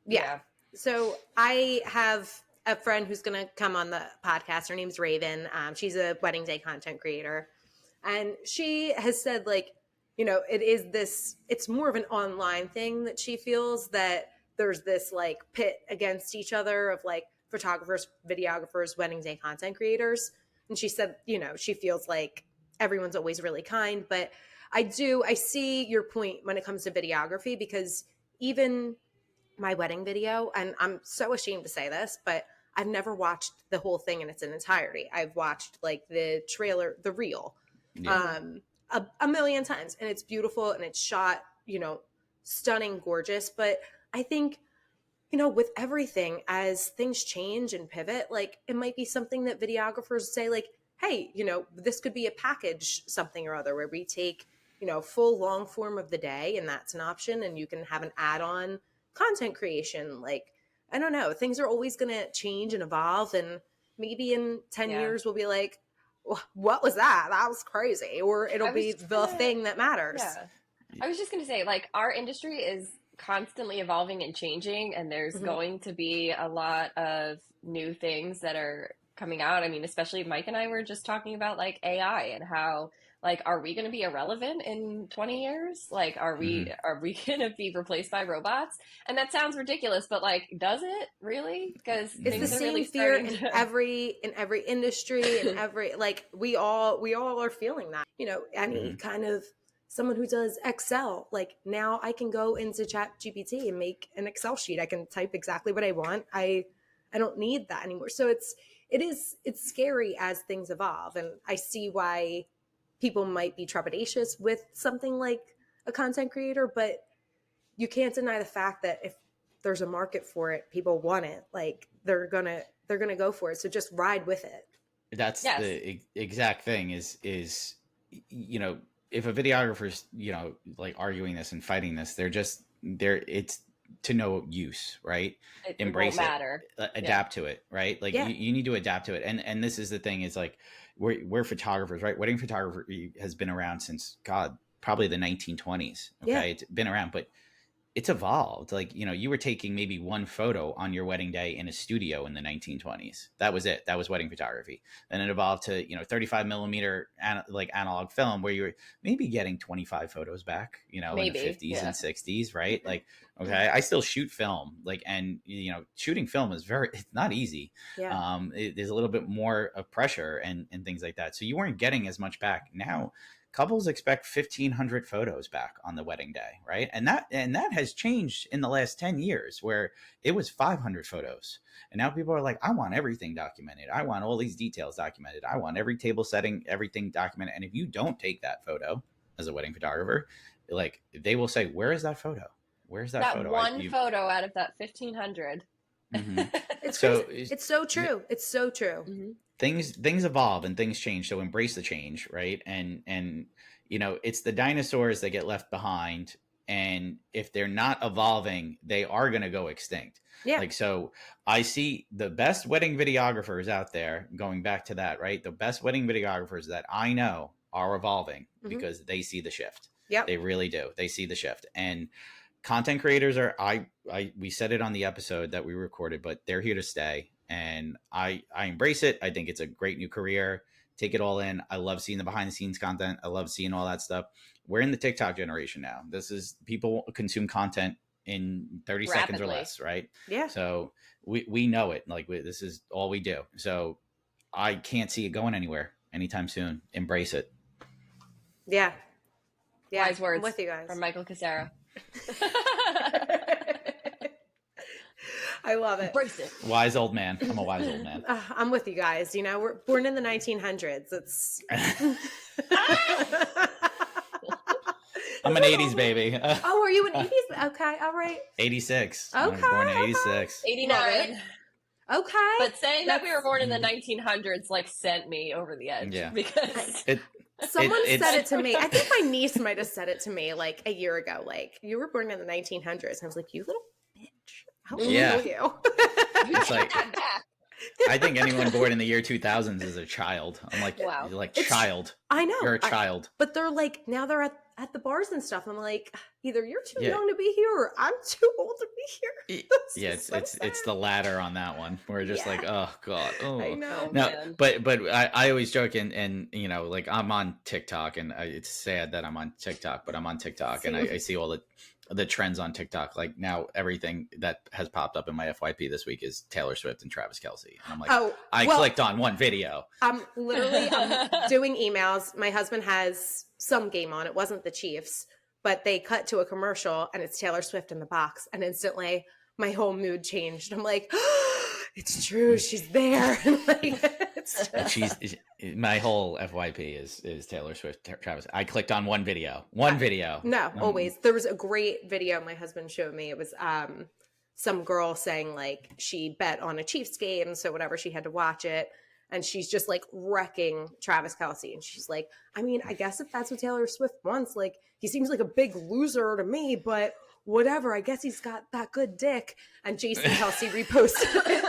Yeah. So I have a friend who's going to come on the podcast. Her name's Raven. She's a wedding day content creator. And she has said, like, it's more of an online thing that she feels that there's this like pit against each other of like photographers, videographers, wedding day content creators. And she said, she feels like everyone's always really kind, but I see your point when it comes to videography, because even my wedding video, and I'm so ashamed to say this, but I've never watched the whole thing in its entirety. I've watched like the trailer, the reel, a million times, and it's beautiful and it's shot, stunning, gorgeous. But I think with everything, as things change and pivot, like it might be something that videographers say like, hey, this could be a package something or other where we take, full long form of the day, and that's an option. And you can have an add-on content creation. Like, I don't know, things are always going to change and evolve. And maybe in 10 years, we'll be like, what was that? That was crazy. Or it'll be the thing that matters. Yeah. I was just going to say, like, our industry is constantly evolving and changing, and there's going to be a lot of new things that are coming out. I mean, especially Mike and I were just talking about like AI and how, like, are we going to be irrelevant in 20 years? Like, are we going to be replaced by robots? And that sounds ridiculous, but like, does it really? Because it's the same fear in every industry, and every, like, we all are feeling that, any kind of someone who does Excel, like, now I can go into ChatGPT and make an Excel sheet. I can type exactly what I want. I don't need that anymore. So it's scary as things evolve. And I see why people might be trepidatious with something like a content creator, but you can't deny the fact that if there's a market for it, people want it, like they're gonna go for it. So just ride with it. That's the exact thing is, if a videographer's, like arguing this and fighting this, it's to no use, right? Embrace it, adapt to it, right? Like you need to adapt to it. And this is the thing, is like, we're photographers, right? Wedding photography has been around since, God, probably the 1920s. Okay. Yeah. It's been around, but it's evolved. Like, you were taking maybe one photo on your wedding day in a studio in the 1920s. That was it. That was wedding photography. Then it evolved to, 35 millimeter like analog film, where you were maybe getting 25 photos back, in the 50s and 60s, right? Like, okay, I still shoot film, like, and, shooting film is it's not easy. Yeah. There's a little bit more of pressure and things like that. So you weren't getting as much back. Now, couples expect 1,500 photos back on the wedding day, right? And that has changed in the last 10 years, where it was 500 photos. And now people are like, I want everything documented. I want all these details documented. I want every table setting, everything documented. And if you don't take that photo as a wedding photographer, like, they will say, where is that photo? Where's that photo? That one photo out of that 1,500. Mm-hmm. It's so true. It's so true. Mm-hmm. Things evolve and things change. So embrace the change, right? And it's the dinosaurs that get left behind. And if they're not evolving, they are going to go extinct. Yeah. Like, so I see the best wedding videographers out there, going back to that, right? The best wedding videographers that I know are evolving because they see the shift. Yeah, they really do. They see the shift. And content creators are, we said it on the episode that we recorded, but they're here to stay. And I embrace it. I think it's a great new career. Take it all in. I love seeing the behind the scenes content. I love seeing all that stuff. We're in the TikTok generation now. This is, people consume content in 30 seconds or less, right? Yeah. So we know it. Like, this is all we do. So I can't see it going anywhere anytime soon. Embrace it. Yeah. Wise words I'm with you guys. from Michael Cassara. I love it. Embrace it. Wise old man. I'm a wise old man. I'm with you guys. We're born in the 1900s. It's. I'm an 80s baby. Oh, are you an 80s? Okay, all right. 86. Okay. I was born in 86. 89. Okay. But saying that we were born in the 1900s like sent me over the edge. Yeah. Because someone said it to me. I think my niece might have said it to me like a year ago. Like, you were born in the 1900s. And I was like, you little bitch. How old are you? It's like, I think anyone born in the year 2000s is a child. I'm like, wow. You're like, child. I know. You're a child. But they're like, now they're at the bars and stuff. I'm like, either you're too young to be here or I'm too old to be here. It's the latter on that one. We're just like, oh God. Oh. I know. No, but I always joke and like, I'm on TikTok, and it's sad that I'm on TikTok, but I'm on TikTok and I see all the trends on TikTok. Like, now everything that has popped up in my FYP this week is Taylor Swift and Travis Kelce. And I'm like, I clicked on one video. I'm doing emails. My husband has some game on. It wasn't the Chiefs, but they cut to a commercial and it's Taylor Swift in the box. And instantly my whole mood changed. I'm like, it's true. She's there. My whole FYP is Taylor Swift, Travis. I clicked on one video. No, always. There was a great video my husband showed me. It was some girl saying like she bet on a Chiefs game, so whatever, she had to watch it. And she's just like wrecking Travis Kelce. And she's like, I mean, I guess if that's what Taylor Swift wants, like, he seems like a big loser to me, but whatever. I guess he's got that good dick. And Jason Kelce reposted it.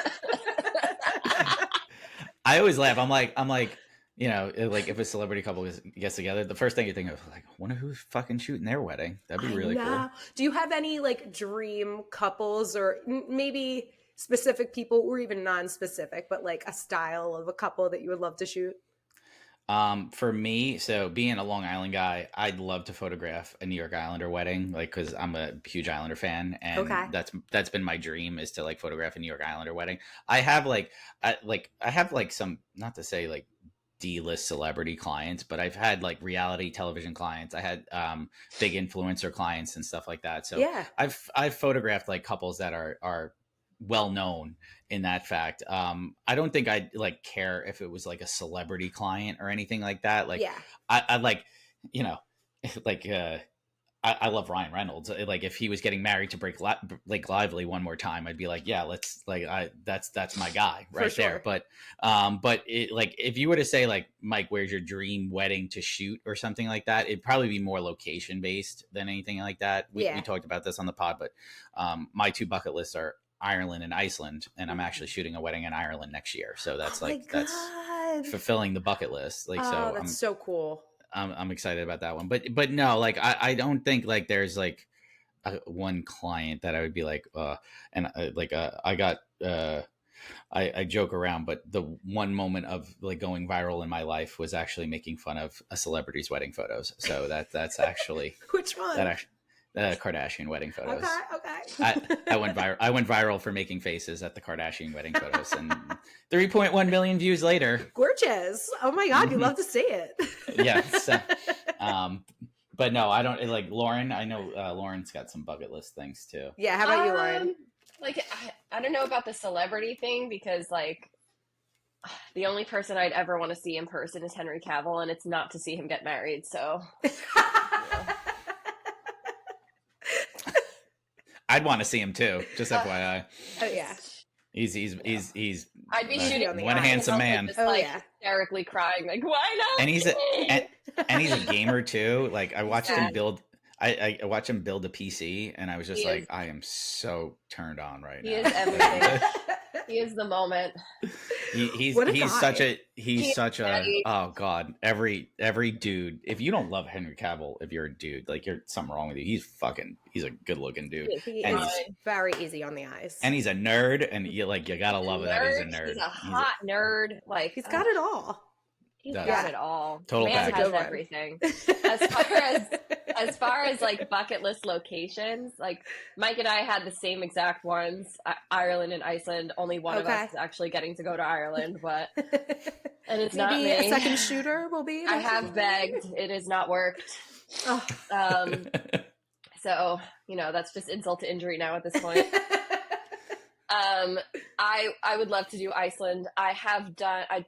I always laugh. I'm like, you know, like if a celebrity couple gets together, the first thing you think of, like, I wonder who's fucking shooting their wedding. That'd be really cool. Do you have any like dream couples, or maybe specific people, or even non-specific, but like a style of a couple that you would love to shoot? For me, so being a Long Island guy, I'd love to photograph a New York Islander wedding, like, because I'm a huge Islander fan, and that's been my dream, is to like photograph a New York Islander wedding. I have some, not to say like D-list celebrity clients, but I've had like reality television clients. I had big influencer clients and stuff like that. So yeah, I've photographed like couples that are well known in that fact. I don't think I'd like care if it was like a celebrity client or anything like that. Like, I like, you know, like I love Ryan Reynolds. Like, if he was getting married to Blake Lively one more time, I'd be like, yeah, let's, like, that's my guy right there. But it, like, if you were to say like, Mike, where's your dream wedding to shoot or something like that, it'd probably be more location based than anything like that. We talked about this on the pod, but my 2 bucket lists are Ireland and Iceland, and I'm actually shooting a wedding in Ireland next year. So that's that's fulfilling the bucket list. Like, so that's so cool. I'm excited about that one, but no, like I don't think like there's like one client that I would be like, I joke around, but the one moment of like going viral in my life was actually making fun of a celebrity's wedding photos. So that's actually which one? That actually. Kardashian wedding photos. Okay. I went viral for making faces at the Kardashian wedding photos, and 3.1 million views later. Gorgeous! Oh my God, you love to see it. Yeah. So, but no, I don't like Lauren. I know Lauren's got some bucket list things too. Yeah. How about you, Lauren? Like, I don't know about the celebrity thing, because like the only person I'd ever want to see in person is Henry Cavill, and it's not to see him get married. So. I'd want to see him too. Just FYI. Oh yeah. He's. I'd be shooting one handsome man. Just, hysterically crying, like, why not? And he's a gamer too. Like, I watched him build. I watched him build a PC, and I was just like, I am so turned on right now. He is everything. He is the moment. He's such a oh God, every dude. If you don't love Henry Cavill, if you're a dude, like, you're something wrong with you. He's a good looking dude. He is very easy on the eyes. And he's a nerd, and you gotta love it that he's a nerd. He's a hot nerd. Like, he's got it all. He's got it all. Total Man package. has everything. As far as like bucket list locations, like Mike and I had the same exact ones, Ireland and Iceland. Only one of us is actually getting to go to Ireland, but and it's not me. A second shooter will be. I have begged. It has not worked. So, that's just insult to injury now at this point. I would love to do Iceland.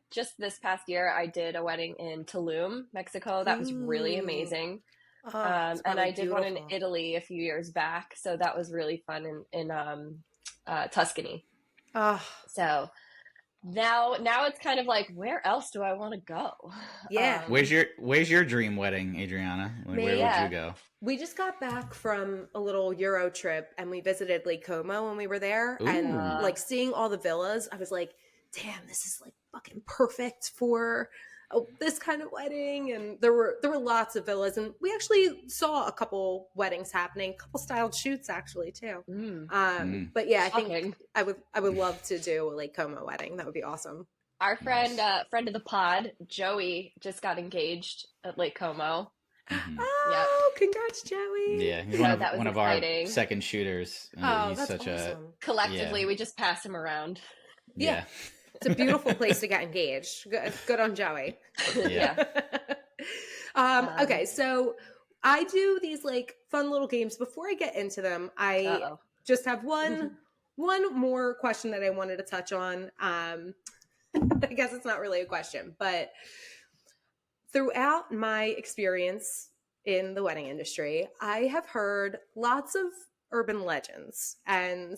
Just this past year, I did a wedding in Tulum, Mexico. That was really amazing. And I did one in Italy a few years back. So that was really fun in Tuscany. So now it's kind of like, where else do I want to go? Yeah. Where's your dream wedding, Adriana? Where would you go? We just got back from a little Euro trip, and we visited Lake Como when we were there. Ooh. And like seeing all the villas, I was like, damn, this is like fucking perfect for this kind of wedding. And there were lots of villas, and we actually saw a couple weddings happening, a couple styled shoots actually too. But yeah, I think I would love to do a Lake Como wedding. That would be awesome. Our friend of the pod, Joey, just got engaged at Lake Como. Mm-hmm. Oh, congrats, Joey. Yeah, he's one of our second shooters. He's that's such awesome. Collectively, we just pass him around. Yeah. It's a beautiful place to get engaged. Good on Joey. Yeah. Okay, so I do these like fun little games. Before I get into them, I just have one more question that I wanted to touch on. I guess it's not really a question, but throughout my experience in the wedding industry, I have heard lots of urban legends, and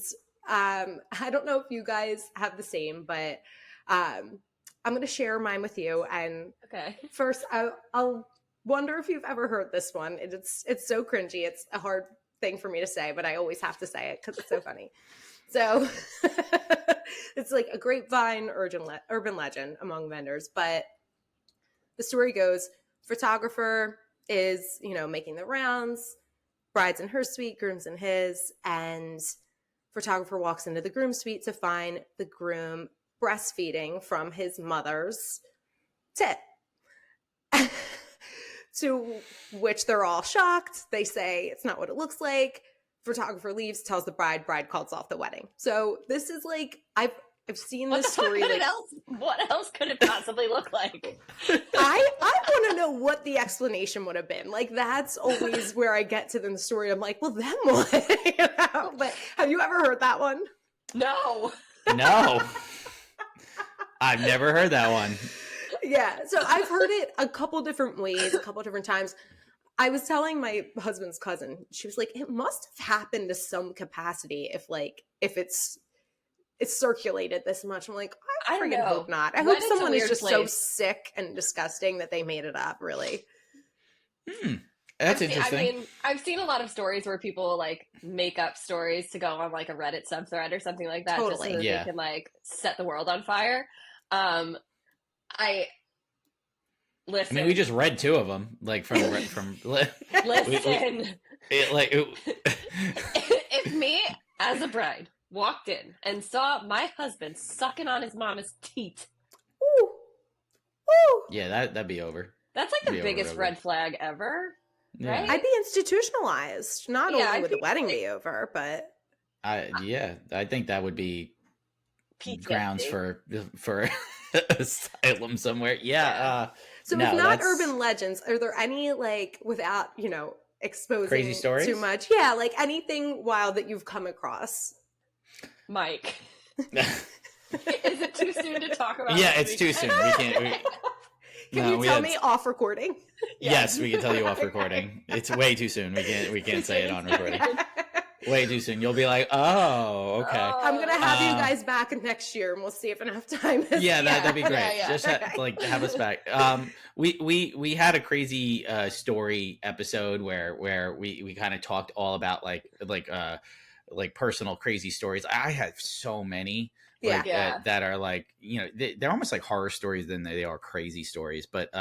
I don't know if you guys have the same, but I'm going to share mine with you. And Okay. first, I'll wonder if you've ever heard this one. It's so cringy. It's a hard thing for me to say, but I always have to say it because it's so funny. So it's like a grapevine urban legend among vendors. But the story goes, photographer is, making the rounds, bride's in her suite, groom's in his, and photographer walks into the groom suite to find the groom breastfeeding from his mother's tit. To which they're all shocked. They say it's not what it looks like. Photographer leaves, tells the bride calls off the wedding. So this is like, I've seen this story. What else could it possibly look like? I want to know what the explanation would have been. Like, that's always where I get to the story. I'm like, well, then what? But have you ever heard that one? No. I've never heard that one. Yeah, so I've heard it a couple different ways, a couple different times. I was telling my husband's cousin, she was like, it must have happened to some capacity if it's circulated this much. I'm like, I freaking hope not. I hope someone is just so sick and disgusting that they made it up, really. That's interesting. I mean, I've seen a lot of stories where people like make up stories to go on like a Reddit subthread or something like that, Totally. just so that they can like set the world on fire. Listen. I mean, we just read two of them, like from. Listen. If me as a bride walked in and saw my husband sucking on his mama's teat, ooh, ooh, yeah, that'd be over. That's like the biggest red flag ever, right? I'd be institutionalized. Not only would the wedding be over, but I think that would be PTSD. Grounds for asylum somewhere. Yeah. So if not urban legends, are there any like without exposing crazy stories too much? Yeah, like anything wild that you've come across. Mike, is it too soon to talk about? Yeah, it's too soon. We can't. Can you tell me off recording? Yes, we can tell you off recording. It's way too soon. We can't say it on recording. Way too soon. You'll be like, oh, okay. I'm gonna have you guys back next year, and we'll see if enough time is. Yeah, that'd be great. Yeah. Just have us back. We had a crazy story episode where we kind of talked all about like personal crazy stories. I have so many. That are like, they're almost like horror stories than they are crazy stories. But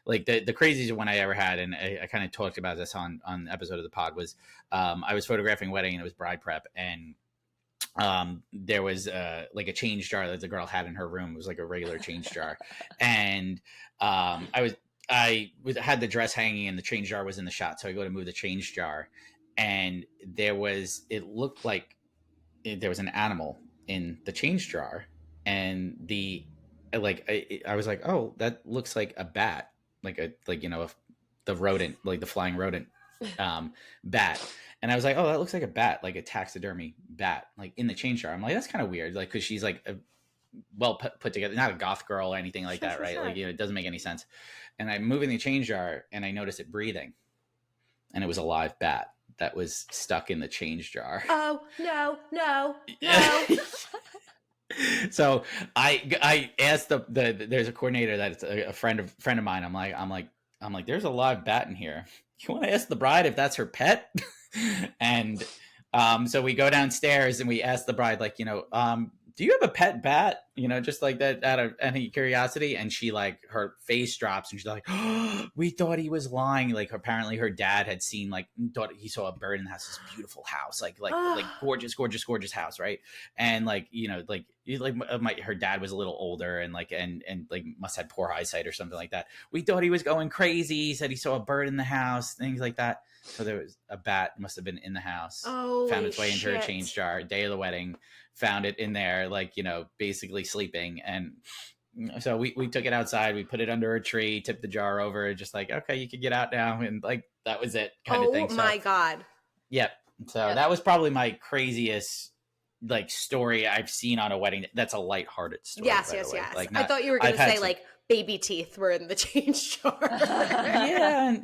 like the craziest one I ever had, and I kind of talked about this on the episode of the pod, was I was photographing a wedding and it was bride prep, and there was like a change jar that the girl had in her room. It was like a regular change jar, and I had the dress hanging and the change jar was in the shot, so I go to move the change jar, and it looked like there was an animal in the change jar, and I was like, oh, that looks like a bat, the rodent, like the flying rodent bat. And I was like, oh, that looks like a bat, like a taxidermy bat, like in the change jar. I'm like, that's kind of weird, like, because she's like well put together, not a goth girl or anything like that, right? Sure. Like, it doesn't make any sense. And I'm moving the change jar and I noticed it breathing, and it was a live bat that was stuck in the change jar. Oh, no. So I asked there's a coordinator that's a friend of mine. I'm like, there's a live bat in here. You want to ask the bride if that's her pet? And so we go downstairs and we ask the bride, like, do you have a pet bat? Just like that, out of any curiosity. And she, like, her face drops and she's like, oh, we thought he was lying. Like, apparently her dad had seen, thought he saw a bird in the house, this beautiful house, like gorgeous house. Right. And her dad was a little older and must have poor eyesight or something like that. We thought he was going crazy. He said he saw a bird in the house, things like that. So there was a bat, must have been in the house. Found its way into her change jar, day of the wedding, found it in there, basically sleeping. And so we took it outside, we put it under a tree, tipped the jar over, just like, okay, you can get out now. And that was it kind of thing. Oh my God. Yep. So that was probably my craziest story I've seen on a wedding. That's a lighthearted story. Yes. I thought you were going to say baby teeth were in the change jar. Yeah.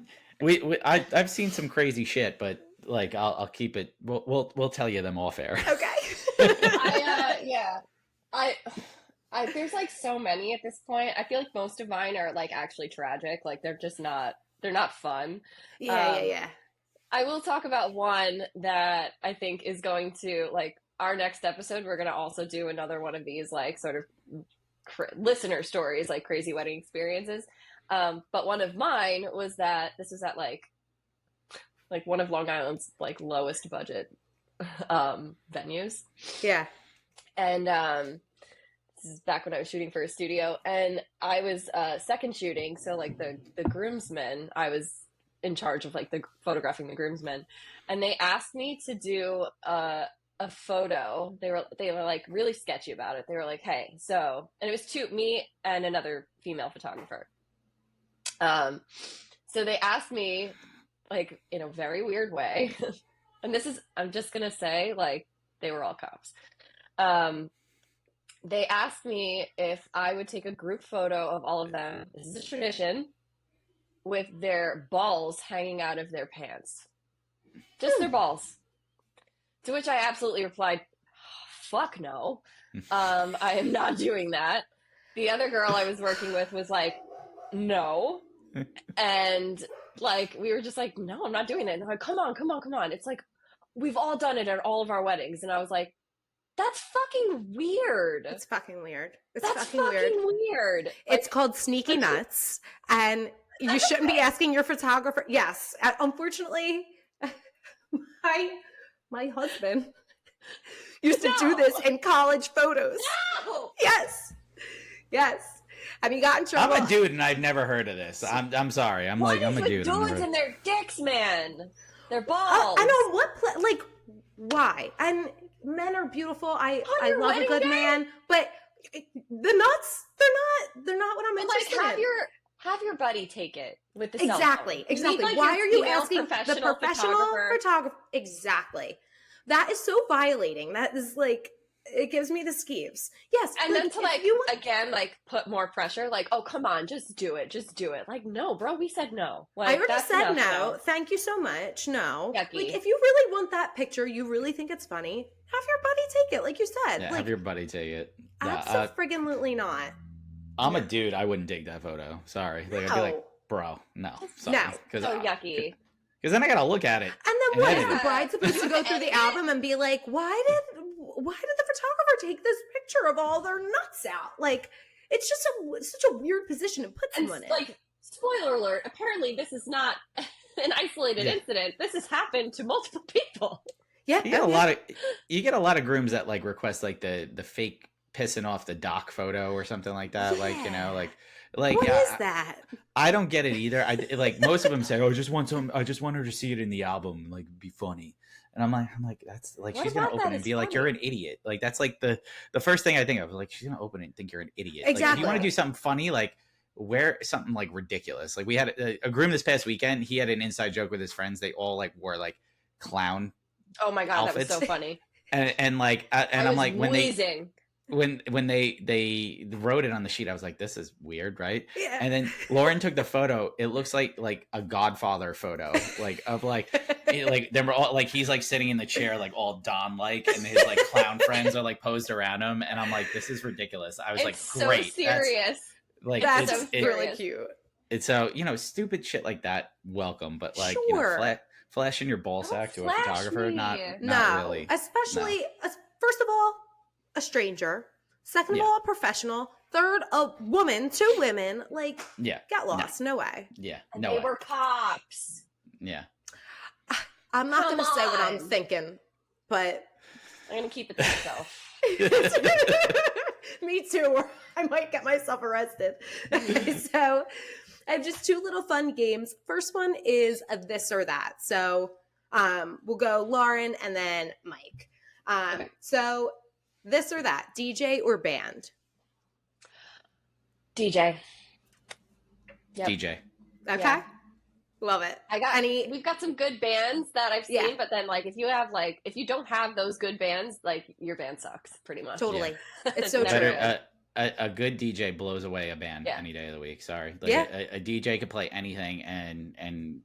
I've seen some crazy shit, but I'll keep it. We'll tell you them off air. Okay. Yeah. There's like so many at this point. I feel like most of mine are like actually tragic. Like they're not fun. Yeah. I will talk about one that I think is going to, like, our next episode. We're going to also do another one of these, like, sort of listener stories, like crazy wedding experiences. But one of mine was that this was at like one of Long Island's like lowest budget venues. Yeah. And this is back when I was shooting for a studio, and I was second shooting. So like the groomsmen, I was in charge of like the photographing the groomsmen, and they asked me to do a photo. They were like really sketchy about it. They were like, hey, so, and it was me and another female photographer. So they asked me, like, in a very weird way, and I'm just gonna say, like, they were all cops. They asked me if I would take a group photo of all of them. This is a tradition, with their balls hanging out of their pants. Just their balls. To which I absolutely replied, fuck no. I am not doing that. The other girl I was working with was like, no. And like, we were just like, no, I'm not doing that. And they're like, come on. It's like, we've all done it at all of our weddings. And I was like, that's fucking weird. It's fucking weird. That's fucking weird. Like, it's called sneaky nuts. And you shouldn't be asking your photographer. Yes. Unfortunately, my husband used to do this in college photos. No! Yes. Have you got in trouble? I'm a dude and I've never heard of this. I'm sorry. I'm a dude. Dudes and their dicks, man. Their balls. I know what, like, why? And men are beautiful. I love a good man, but the nuts, they're not what I'm interested in. Have your buddy take it with the Exactly. Like, why are you asking the professional photographer? Exactly. That is so violating. That is like, it gives me the skeeves. Yes. And then to like, again, like put more pressure, like, oh, come on, just do it. Like, no, bro, we said no. Like, I already said no. Thank you so much. No. Yucky. Like, if you really want that picture, you really think it's funny, have your buddy take it, like you said. Yeah, like, have your buddy take it. Absolutely not. I'm a dude. I wouldn't dig that photo. Sorry. Like, I'd be like, bro, no. Sorry. No. So yucky. Because then I gotta look at it. And then what? Is the bride supposed to go through the album and be like, why did the photographer take this picture of all their nuts out? Like, it's just such a weird position to put someone in. Like, spoiler alert, apparently this is not an isolated incident. This has happened to multiple people. Yeah. You get a lot of grooms that like request like the fake pissing off the dock photo or something like that. Yeah. Like, you know, like what is that? I don't get it either. Like most of them say, "Oh, I just want her to see it in the album, like be funny." And I'm like, that's like, what she's gonna open it and be funny? like, "You're an idiot." Like that's like the first thing I think of. Like she's gonna open it and think you're an idiot. Exactly. Like, if you want to do something funny, like wear something like ridiculous. Like we had a groom this past weekend. He had an inside joke with his friends. They all like wore like clown. Oh my god, outfits. that was so funny. And I'm like wheezing. when they wrote it on the sheet, I was like, this is weird, right? Yeah. And then Lauren took the photo. It looks like a Godfather photo, like of like they were all like, he's like sitting in the chair, like all Don like, and his like clown friends are like posed around him. And I'm like, this is ridiculous. I was like, great. So serious. That's really cute. It's so, stupid shit like that. Welcome. But like, flashing your ball sack to a photographer, not really. Especially, first of all, a stranger. Second of all, a professional. Third, a woman, 2 women. Like, get lost. No way. Yeah. And they were cops. Yeah. I'm not going to say what I'm thinking, but I'm going to keep it to myself. Me too. Or I might get myself arrested. So I have just 2 little fun games. First one is a this or that. So we'll go Lauren and then Mike. Okay. So this or that, DJ or band? DJ. Yep. DJ. Okay. Yeah. Love it. We've got some good bands that I've seen, but then like if you don't have those good bands, like your band sucks pretty much. Totally. Yeah. It's so true. A good DJ blows away a band any day of the week. Sorry. Like a DJ could play anything and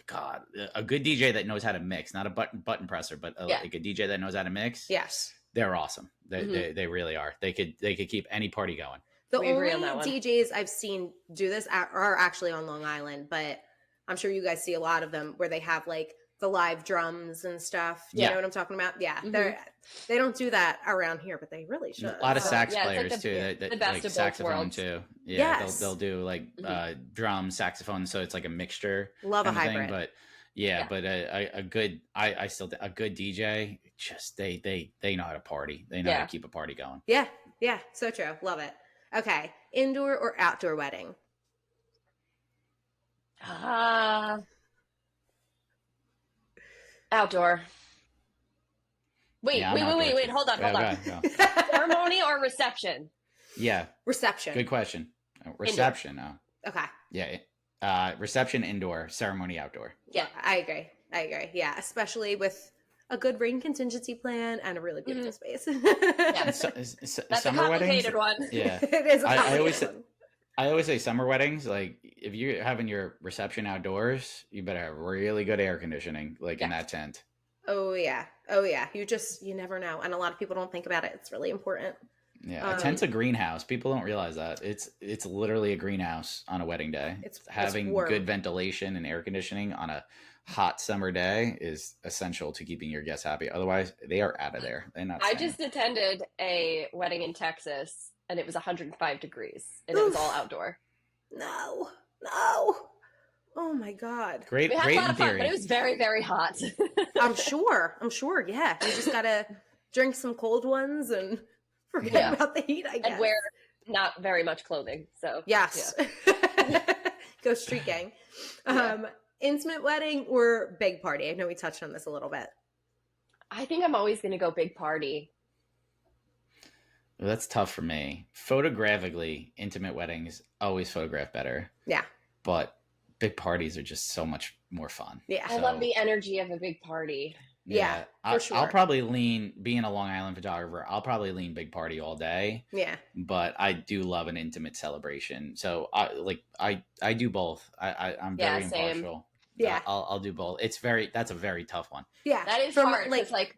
God, a good DJ that knows how to mix, not a button presser, but like a DJ that knows how to mix. Yes. they're awesome. They really are. They could keep any party going. The only DJs I've seen do this are actually on Long Island, but I'm sure you guys see a lot of them where they have like the live drums and stuff. You know what I'm talking about? Yeah. They don't do that around here, but they really should. A lot of sax players too. The best like of saxophone worlds. too. Yeah. They'll do like drums, saxophone. So it's like a mixture. Love a hybrid. But but a good a good DJ, just they know how to party. They know how to keep a party going. Yeah. Yeah. So true. Love it. Okay. Indoor or outdoor wedding? Outdoor. Wait. Hold on. Ceremony or reception? Yeah. Reception. Good question. Reception. Okay. Yeah. Reception indoor, ceremony outdoor. Yeah, I agree. Yeah, especially with a good rain contingency plan and a really beautiful space. That's summer a complicated weddings. one. Yeah. It is a complicated one. I always say summer weddings, like if you're having your reception outdoors, you better have really good air conditioning, like in that tent. Oh yeah. You never know. And a lot of people don't think about it. It's really important. Yeah. A tent's a greenhouse. People don't realize that. It's literally a greenhouse on a wedding day. It's having good ventilation and air conditioning on a hot summer day is essential to keeping your guests happy. Otherwise, they are out of there. They're not. I just attended a wedding in Texas, and it was 105 degrees, and it was all outdoor. No. Oh my God. We had a lot of fun, but it was very, very hot. I'm sure. Yeah. You just gotta drink some cold ones and forget about the heat, I guess. And wear not very much clothing. So yes. Go street gang. Intimate wedding or big party? I know we touched on this a little bit. I think I'm always going to go big party. Well, that's tough for me. Photographically, intimate weddings always photograph better. Yeah. But big parties are just so much more fun. Yeah. I love the energy of a big party. Yeah, for sure. I'll probably lean, being a Long Island photographer, I'll probably lean big party all day. Yeah. But I do love an intimate celebration. So I do both. I'm very impartial. Yeah. I'll do both. That's a very tough one. Yeah. That is hard. Like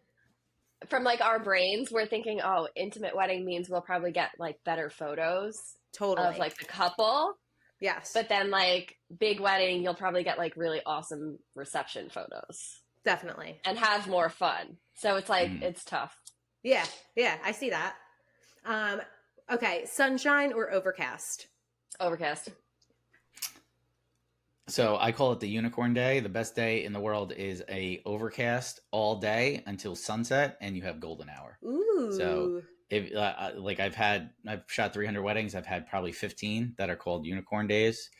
from like our brains, we're thinking, oh, intimate wedding means we'll probably get like better photos. Totally. Of like the couple. Yes. But then like big wedding, you'll probably get like really awesome reception photos. Definitely. And have more fun. So it's like, it's tough. Yeah. Yeah. I see that. Okay. Sunshine or overcast? Overcast. So I call it the unicorn day. The best day in the world is a overcast all day until sunset, and you have golden hour. Ooh. So if I've shot 300 weddings. I've had probably 15 that are called unicorn days.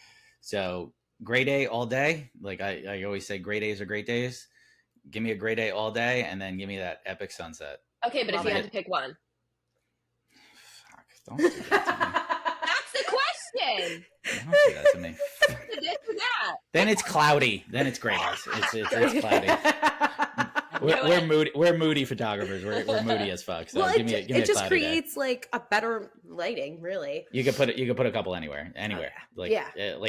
So gray day all day. Like I always say, gray days are great days. Give me a gray day all day, and then give me that epic sunset. Okay, but if you had to pick one. Fuck, don't do that to me. That's the question. Don't do that to me. Then it's cloudy. Then it's gray days. It's cloudy. We're moody photographers. We're moody as fuck. So well, give me it just creates day. Like a better lighting, really. You could put a couple anywhere. Like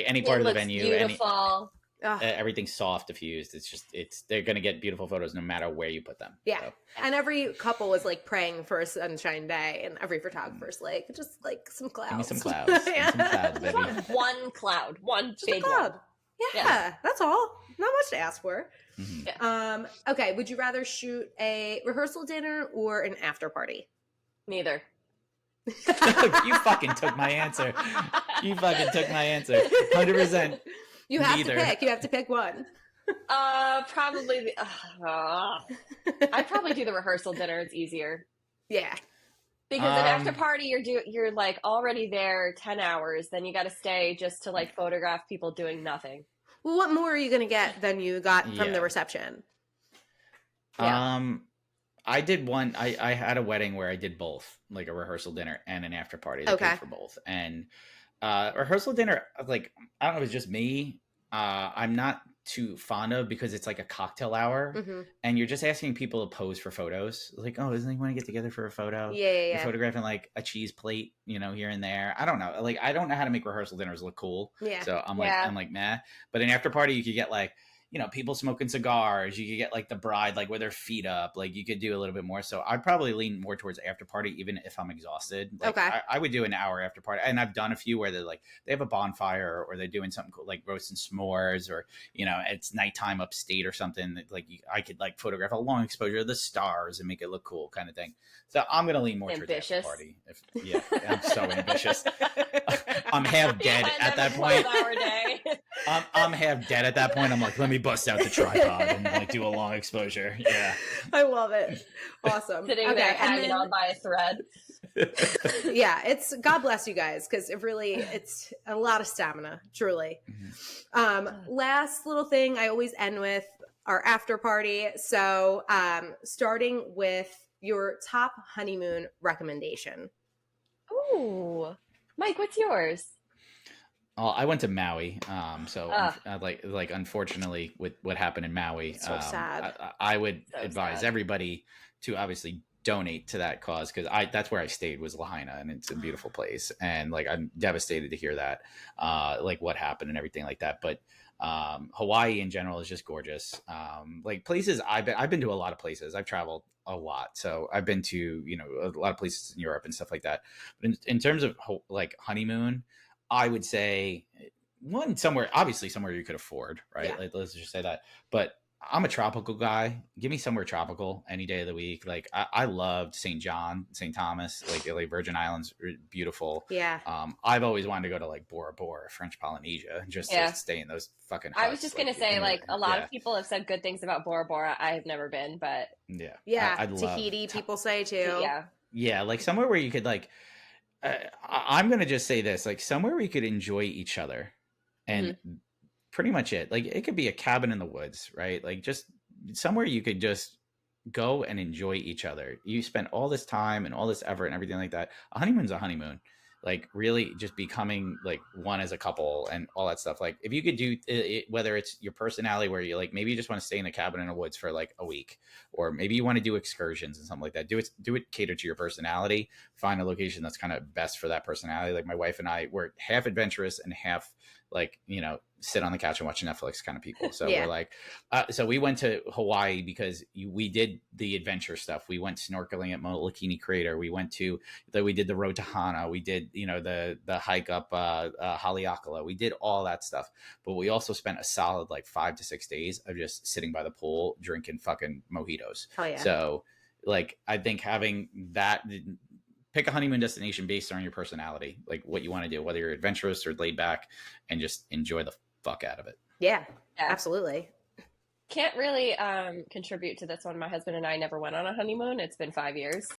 any part of the venue. Beautiful. Everything's soft diffused. They're gonna get beautiful photos no matter where you put them. Yeah. So. And every couple is like praying for a sunshine day, and every photographer's like just like some clouds. Give me some clouds. Give me some clouds, baby. One cloud. One just big cloud. one. Yeah, that's all. Not much to ask for. Mm-hmm. Yeah. Okay, would you rather shoot a rehearsal dinner or an after party? Neither. You fucking took my answer. 100%. You have to pick. You have to pick one. Probably. I'd probably do the rehearsal dinner. It's easier. Yeah. Because an after party, you're like already there 10 hours. Then you got to stay just to like photograph people doing nothing. Well, what more are you going to get than you got from the reception? Yeah. I did one. I had a wedding where I did both, like a rehearsal dinner and an after party. They paid for both. And rehearsal dinner, like, I don't know if it's just me. I'm not too fond of because it's like a cocktail hour and you're just asking people to pose for photos. Like, oh, doesn't anyone want to get together for a photo? Yeah. You're photographing like a cheese plate, here and there. I don't know. Like, I don't know how to make rehearsal dinners look cool. Yeah. So I'm like, nah. But an after party, you could get like, people smoking cigars. You could get like the bride like with her feet up. Like you could do a little bit more. So I'd probably lean more towards after party, even if I'm exhausted. Like Okay. I would do an hour after party, and I've done a few where they have a bonfire, or they're doing something cool, like roasting s'mores, or it's nighttime upstate or something that I could like photograph a long exposure of the stars and make it look cool, kind of thing. So I'm gonna lean more towards after party. I'm so ambitious. I'm half dead at that point. I'm half dead at that point. I'm like, let me bust out the tripod and like do a long exposure. Yeah, I love it. Awesome. Sitting there hanging on by a thread. Yeah, it's God bless you guys, because it's a lot of stamina, truly. Last little thing I always end with our after party. So starting with your top honeymoon recommendation. Ooh, Mike, what's yours? Oh, I went to Maui. Like unfortunately with what happened in Maui, so sad. I would advise everybody to obviously donate to that cause, because that's where I stayed, was Lahaina, and it's a beautiful place. And like, I'm devastated to hear that, like what happened and everything like that. But Hawaii in general is just gorgeous. Like places I've been to a lot of places. I've traveled a lot, so I've been to a lot of places in Europe and stuff like that. But in terms of like honeymoon, I would say somewhere you could afford, right? Yeah. Like, let's just say that. But I'm a tropical guy. Give me somewhere tropical any day of the week. Like I loved St. John, St. Thomas, like Virgin Islands, beautiful. Yeah. I've always wanted to go to like Bora Bora, French Polynesia, and just to stay in those fucking huts. I was just gonna say, like, a lot of people have said good things about Bora Bora. I have never been, but I'd Tahiti, people say too. Yeah, like somewhere where you could like. I'm gonna just say this, like somewhere where you could enjoy each other, and pretty much it. Like it could be a cabin in the woods, right? Like just somewhere you could just go and enjoy each other. You spent all this time and all this effort and everything like that. A honeymoon's a honeymoon. Like really just becoming like one as a couple and all that stuff. Like if you could do it, whether it's your personality where you like, maybe you just want to stay in a cabin in the woods for like a week, or maybe you want to do excursions and something like that. Do it cater to your personality. Find a location that's kind of best for that personality. Like my wife and I were half adventurous and half like, sit on the couch and watch Netflix kind of people. So we're like, so we went to Hawaii because we did the adventure stuff. We went snorkeling at Molokini Crater. We did the road to Hana. We did, the hike up Haleakala. We did all that stuff. But we also spent a solid like 5 to 6 days of just sitting by the pool, drinking fucking mojitos. Oh, yeah. So like, I think having that, pick a honeymoon destination based on your personality, like what you want to do, whether you're adventurous or laid back, and just enjoy the fuck out of it. Yeah, absolutely. Can't really contribute to this one. My husband and I never went on a honeymoon. It's been 5 years.